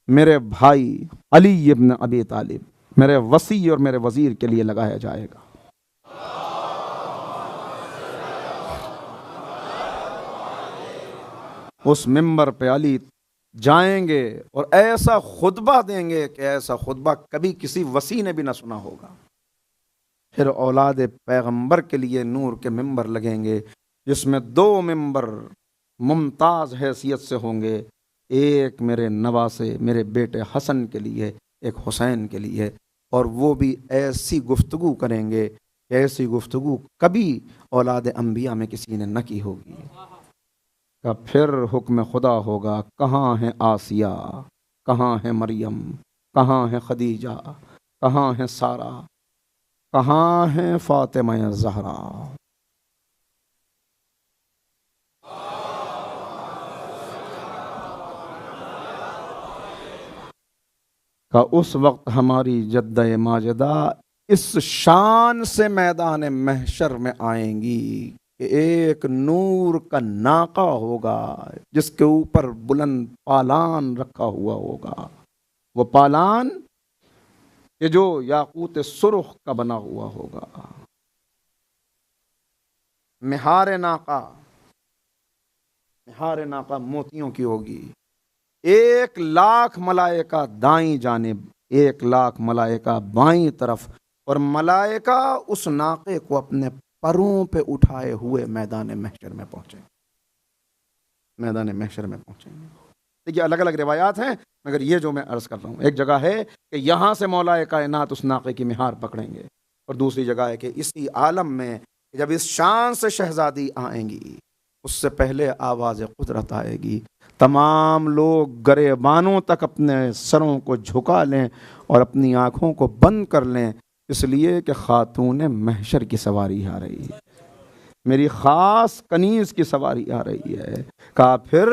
میرے بھائی علی ابن ابی طالب، میرے وصی اور میرے وزیر کے لیے لگایا جائے گا۔ اس ممبر پہ علی جائیں گے اور ایسا خطبہ دیں گے کہ ایسا خطبہ کبھی کسی وصی نے بھی نہ سنا ہوگا۔ پھر اولاد پیغمبر کے لیے نور کے ممبر لگیں گے، جس میں 2 ممبر ممتاز حیثیت سے ہوں گے، ایک میرے نواسے میرے بیٹے حسن کے لیے، ایک حسین کے لیے، اور وہ بھی ایسی گفتگو کریں گے کہ ایسی گفتگو کبھی اولاد انبیاء میں کسی نے نہ کی ہوگی۔ کہ پھر حکم خدا ہوگا، کہاں ہے آسیہ، کہاں ہے مریم، کہاں ہے خدیجہ، کہاں ہے سارہ، کہاں ہے فاطمہ زہرا۔ کہ اس وقت ہماری جدہ ماجدہ اس شان سے میدان محشر میں آئیں گی کہ ایک نور کا ناقہ ہوگا جس کے اوپر بلند پالان رکھا ہوا ہوگا، وہ پالان کہ جو یاقوت سرخ کا بنا ہوا ہوگا۔ مہار ناقہ موتیوں کی ہوگی، 1,00,000 ملائکہ دائیں جانب، 1,00,000 ملائکہ بائیں طرف، اور ملائکہ اس ناقے کو اپنے پروں پہ اٹھائے ہوئے میدان محشر میں پہنچیں گے۔ دیکھیے الگ الگ روایات ہیں، مگر یہ جو میں عرض کر رہا ہوں، ایک جگہ ہے کہ یہاں سے مولا کائنات اس ناقے کی مہار پکڑیں گے، اور دوسری جگہ ہے کہ اسی عالم میں جب اس شان سے شہزادی آئیں گی، اس سے پہلے آواز قدرت آئے گی، تمام لوگ گریبانوں تک اپنے سروں کو جھکا لیں اور اپنی آنکھوں کو بند کر لیں، اس لیے کہ خاتون محشر کی سواری آ رہی ہے، میری خاص کنیز کی سواری آ رہی ہے۔ کہا پھر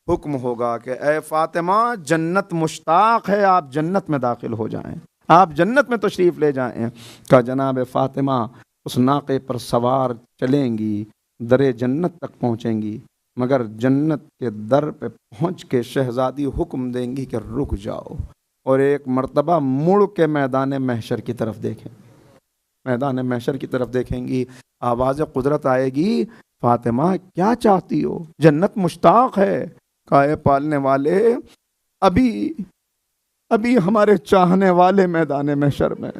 حکم ہوگا کہ اے فاطمہ، جنت مشتاق ہے، آپ جنت میں داخل ہو جائیں، آپ جنت میں تشریف لے جائیں۔ کہا جناب فاطمہ اس ناقے پر سوار چلیں گی، در جنت تک پہنچیں گی، مگر جنت کے در پہ پہنچ کے شہزادی حکم دیں گی کہ رک جاؤ، اور ایک مرتبہ مڑ کے میدان محشر کی طرف دیکھیں گی، آواز قدرت آئے گی، فاطمہ کیا چاہتی ہو؟ جنت مشتاق ہے۔ کہا پالنے والے، ابھی ہمارے چاہنے والے میدان محشر میں،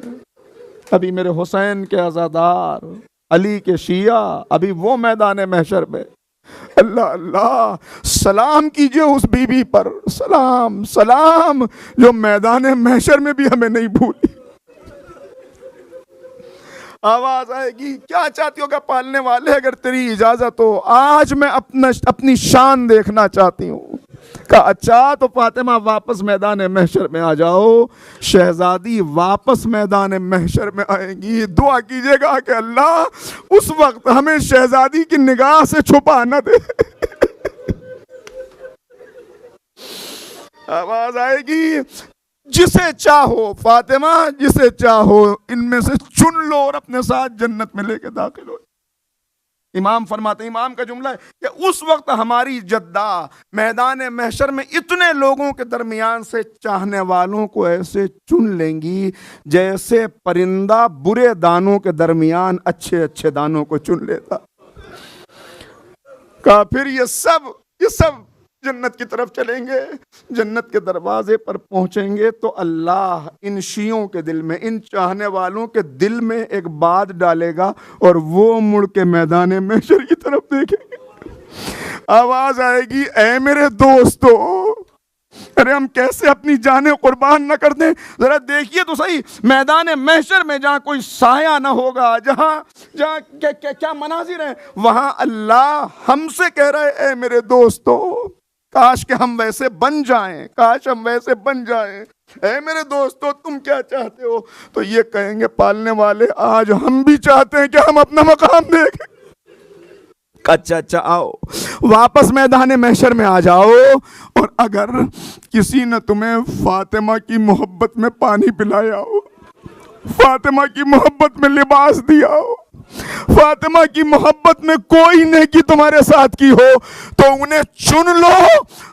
ابھی میرے حسین کے عزادار، علی کے شیعہ، ابھی وہ میدان محشر میں۔ اللہ اللہ، سلام کیجئے اس بی بی پر، سلام جو میدان محشر میں بھی ہمیں نہیں بھولی۔ آواز آئے گی، کیا چاہتی ہو کہ پالنے والے، اگر تیری اجازت ہو آج میں اپنی شان دیکھنا چاہتی ہوں۔ کہا اچھا تو فاطمہ واپس میدان محشر میں آ جاؤ۔ شہزادی واپس میدان محشر میں آئیں گی، دعا کیجئے گا کہ اللہ اس وقت ہمیں شہزادی کی نگاہ سے چھپا نہ دے۔ آواز آئے گی، جسے چاہو فاطمہ، جسے چاہو ان میں سے چن لو اور اپنے ساتھ جنت میں لے کے داخل ہو۔ امام فرماتے ہیں، امام کا جملہ ہے کہ اس وقت ہماری جدہ میدان محشر میں اتنے لوگوں کے درمیان سے چاہنے والوں کو ایسے چن لیں گی جیسے پرندہ برے دانوں کے درمیان اچھے اچھے دانوں کو چن لیتا۔ کہا پھر یہ سب جنت کی طرف چلیں گے، جنت کے دروازے پر پہنچیں گے تو اللہ ان شیعوں کے دل میں، ان چاہنے والوں کے دل میں ایک بات ڈالے گا، اور وہ مڑ کے میدان محشر کی طرف دیکھیں گے۔ آواز آئے گی، اے میرے دوستو، ارے ہم کیسے اپنی جانیں قربان نہ کر دیں؟ ذرا دیکھیے تو صحیح، میدان محشر میں جہاں کوئی سایہ نہ ہوگا، جہاں کیا مناظر ہیں، وہاں اللہ ہم سے کہہ رہا ہے، اے میرے دوستو، کاش کہ ہم ویسے بن جائیں، اے میرے دوستو تم کیا چاہتے ہو؟ تو یہ کہیں گے پالنے والے، آج ہم بھی چاہتے ہیں کہ ہم اپنا مقام دیکھیں۔ اچھا آؤ، واپس میدان محشر میں آ جاؤ، اور اگر کسی نے تمہیں فاطمہ کی محبت میں پانی پلایا ہو، فاطمہ کی محبت میں لباس دیا ہو، فاطمہ کی محبت میں کوئی نیکی تمہارے ساتھ کی ہو تو انہیں چن لو۔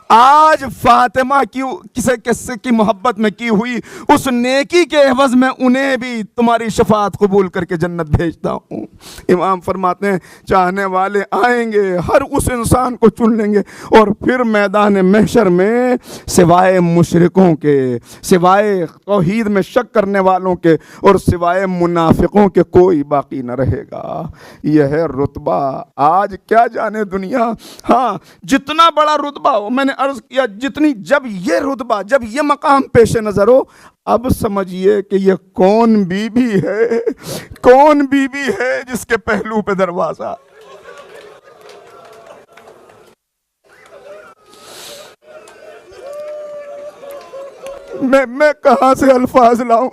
آج فاطمہ کی کسی کی محبت میں کی ہوئی اس نیکی کے عوض میں انہیں بھی تمہاری شفاعت قبول کر کے جنت بھیجتا ہوں۔ امام فرماتے ہیں چاہنے والے آئیں گے، ہر اس انسان کو چن لیں گے، اور پھر میدان محشر میں سوائے مشرکوں کے، سوائے توحید میں شک کرنے والوں کے اور سوائے منافقوں کے کوئی باقی نہ رہے گا۔ یہ ہے رتبہ۔ آج کیا جانے دنیا، ہاں جتنا بڑا رتبہ ہو، میں نے عرض کیا جتنی، جب یہ رتبہ، جب یہ مقام پیش نظر ہو، اب سمجھیے کہ یہ کون بی بی ہے، کون بی بی ہے جس کے پہلو پہ دروازہ۔ میں کہاں سے الفاظ لاؤں،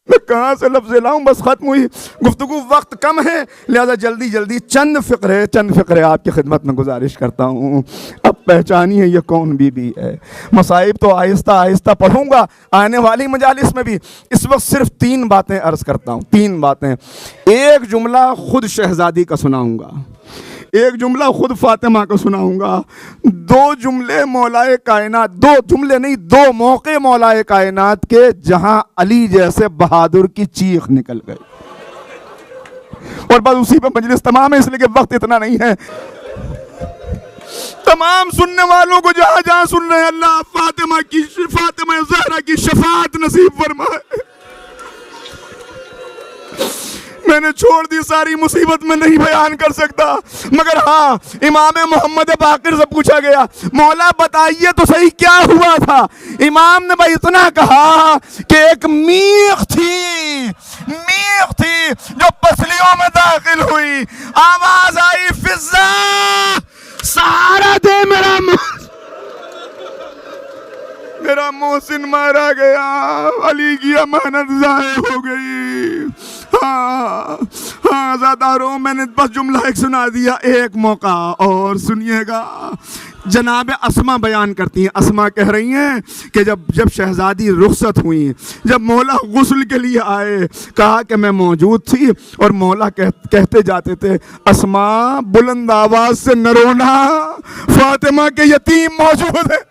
میں کہاں سے لفظ لاؤں، بس ختم ہوئی گفتگو، وقت کم ہے، لہذا جلدی جلدی چند فقرے آپ کی خدمت میں گزارش کرتا ہوں۔ اب پہچانیے یہ کون بی بی ہے۔ مصائب تو آہستہ آہستہ پڑھوں گا آنے والی مجالس میں بھی، اس وقت صرف 3 باتیں عرض کرتا ہوں، 3 باتیں۔ ایک جملہ خود شہزادی کا سناؤں گا، ایک جملہ خود فاطمہ کا سناؤں گا، 2 جملے مولائے کائنات، 2 جملے نہیں، 2 موقع مولائے کائنات کے جہاں علی جیسے بہادر کی چیخ نکل گئی، اور بس اسی پہ مجلس تمام ہے، اس لیے کہ وقت اتنا نہیں ہے۔ تمام سننے والوں کو جہاں جہاں سن رہے ہیں، اللہ فاطمہ زہرا کی شفاعت نصیب فرمائے۔ میں نے چھوڑ دی ساری مصیبت میں نہیں بیان کر سکتا، مگر ہاں امام محمد باقر سے پوچھا گیا مولا بتائیے تو صحیح کیا ہوا تھا؟ امام نے بھائی اتنا کہا کہ ایک میخ تھی جو پسلیوں میں داخل ہوئی، آواز آئی فضا سہارا دے میرا محسن مارا گیا، علی کی امانت ضائع ہو گئی۔ ہاں زاداروں، میں نے بس جملہ ایک سنا دیا، ایک موقع اور سنیے گا۔ جناب اسما بیان کرتی ہیں، اسما کہہ رہی ہیں کہ جب شہزادی رخصت ہوئی، جب مولا غسل کے لیے آئے، کہا کہ میں موجود تھی اور مولا کہتے جاتے تھے اسما بلند آواز سے نہ رونا، فاطمہ کے یتیم موجود ہیں،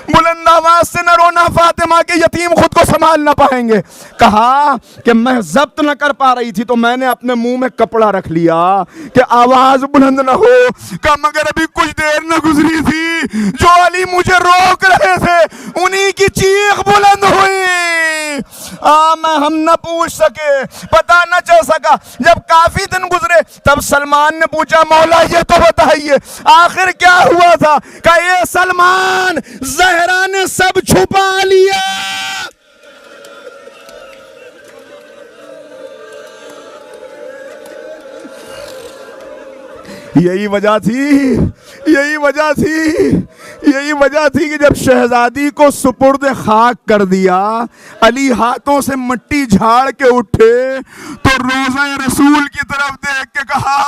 بلند آواز سے نہ رونا، فاطمہ کے یتیم خود کو سنبھال نہ پائیں گے۔ کہا کہ میں ضبط نہ کر پا رہی تھی تو میں نے اپنے منہ میں کپڑا رکھ لیا کہ آواز بلند نہ ہو۔ کہا مگر ابھی کچھ دیر نہ گزری تھی، جو علی مجھے روک رہے تھے انہی کی چیخ بلند ہوئی۔ ہم نہ پوچھ سکے، پتہ نہ چل سکا۔ جب کافی دن گزرے تب سلمان نے پوچھا مولا یہ تو بتائیے آخر کیا ہوا تھا؟ کہا یہ سلمان زہرا نے سب چھپا لیا۔ یہی وجہ تھی کہ جب شہزادی کو سپرد خاک کر دیا، علی ہاتھوں سے مٹی جھاڑ کے اٹھے تو روزہ رسول کی طرف دیکھ کے کہا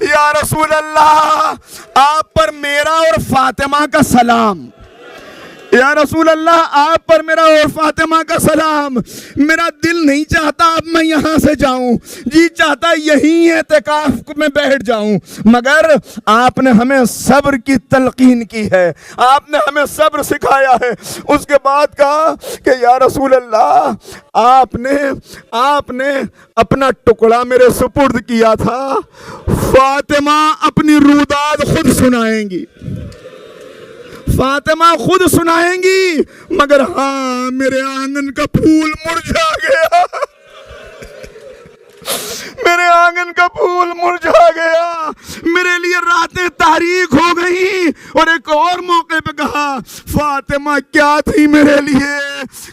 یا رسول اللہ آپ پر میرا اور فاطمہ کا سلام، یا رسول اللہ آپ پر میرا اور فاطمہ کا سلام۔ میرا دل نہیں چاہتا اب میں یہاں سے جاؤں، جی چاہتا یہیں اعتکاف میں بیٹھ جاؤں، مگر آپ نے ہمیں صبر کی تلقین کی ہے، آپ نے ہمیں صبر سکھایا ہے۔ اس کے بعد کہا کہ یا رسول اللہ آپ نے اپنا ٹکڑا میرے سپرد کیا تھا، فاطمہ اپنی روداد خود سنائیں گی، فاطمہ خود سنائیں گی، مگر ہاں میرے آنگن کا پھول مرجھا گیا، میرے آنگن کا پھول مرجھا گیا، میرے لیے راتیں تاریک ہو گئی۔ اور ایک اور موقع پہ کہا فاطمہ کیا تھی میرے لیے؟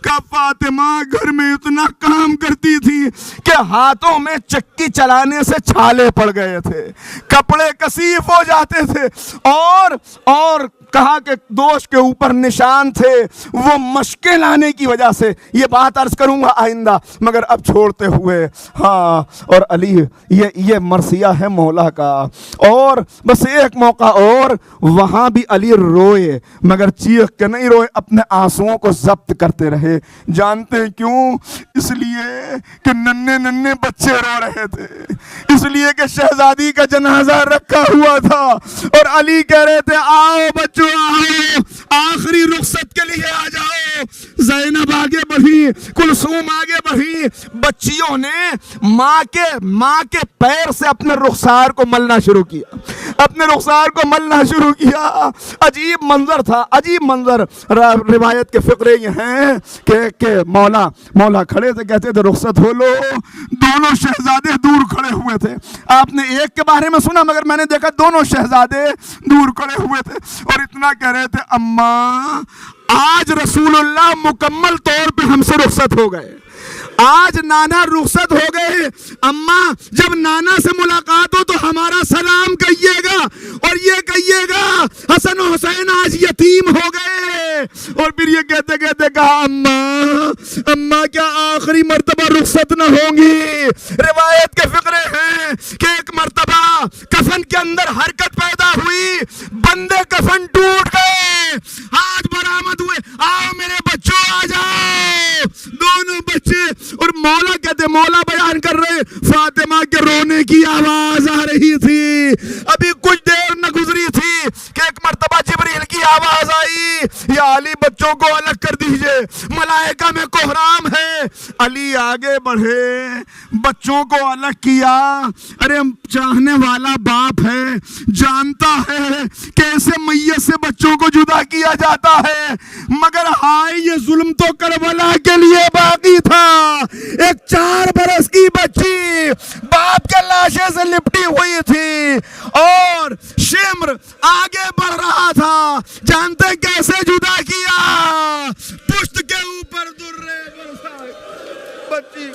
کہا فاطمہ گھر میں اتنا کام کرتی تھی کہ ہاتھوں میں چکی چلانے سے چھالے پڑ گئے تھے، کپڑے کثیف ہو جاتے تھے، اور کہا کہ دوست کے اوپر نشان تھے وہ مشقیں لانے کی وجہ سے، یہ بات عرض کروں گا آئندہ مگر اب چھوڑتے ہوئے، ہاں اور علی یہ مرثیہ ہے مولا کا۔ اور بس ایک موقع اور وہاں بھی علی روئے مگر چیخ کے نہیں روئے، اپنے آنسوؤں کو ضبط کرتے رہے۔ جانتے ہیں کیوں؟ اس لیے کہ ننھے بچے رو رہے تھے، اس لیے کہ شہزادی کا جنازہ رکھا ہوا تھا اور علی کہہ رہے تھے آؤ بچوں آؤ، آخری رخصت کے لیے آ جاؤ۔ زینب آگے بڑھی، کلثوم آگے بڑھی، بچیوں نے ماں کے پیر سے اپنے رخسار کو ملنا شروع کیا، اپنے رخسار کو ملنا شروع کیا۔ عجیب منظر تھا، عجیب منظر۔ روایت کے فقرے یہ ہیں کہ مولا کھڑے تھے، کہتے تھے رخصت ہو لو۔ دونوں شہزادے دور کھڑے ہوئے تھے۔ آپ نے ایک کے بارے میں سنا مگر میں نے دیکھا دونوں شہزادے دور کھڑے ہوئے تھے اور اتنا کہہ رہے تھے اماں آج رسول اللہ مکمل طور پہ ہم سے رخصت ہو گئے، آج نانا رخصت ہو گئے۔ اماں جب نانا سے ملاقات ہو تو ہمارا سلام کہیے گا اور یہ کہیے گا حسن و حسین آج یتیم ہو گئے۔ اور پھر یہ کہتے کہتے کہا اماں کیا آخری مرتبہ رخصت نہ ہوں گی؟ روایت کے فقرے ہیں کہ ایک مرتبہ کفن کے اندر حرکت پیدا ہوئی، بندے کفن ٹوٹ گئے، ہاتھ برآمد ہوئے، آؤ میرے بچوں آ جاؤ۔ دونوں بچے اور مولا کہتے، مولا بیان کر رہے، فاطمہ کے رونے کی آواز آ رہی تھی۔ ابھی کچھ دیر نہ گزری تھی کہ ایک مرتبہ جبریل کی آواز آئی، یا علی بچوں کو الگ کر دیجئے، ملائکہ میں کوہرام ہے۔ علی آگے بڑھے، بچوں کو الگ کیا۔ ارے چاہنے والا باپ ہے، جانتا ہے کیسے میت سے بچوں کو جدا کیا جاتا ہے، مگر ہائے یہ ظلم تو کربلا کے لیے باقی تھا۔ ایک 4 برس کی بچی باپ کے لاشے سے لپٹی ہوئی تھی اور شمر آگے بڑھ رہا تھا، جانتے کیسے جدا کیا؟ پشت کے اوپر درے برسا بچی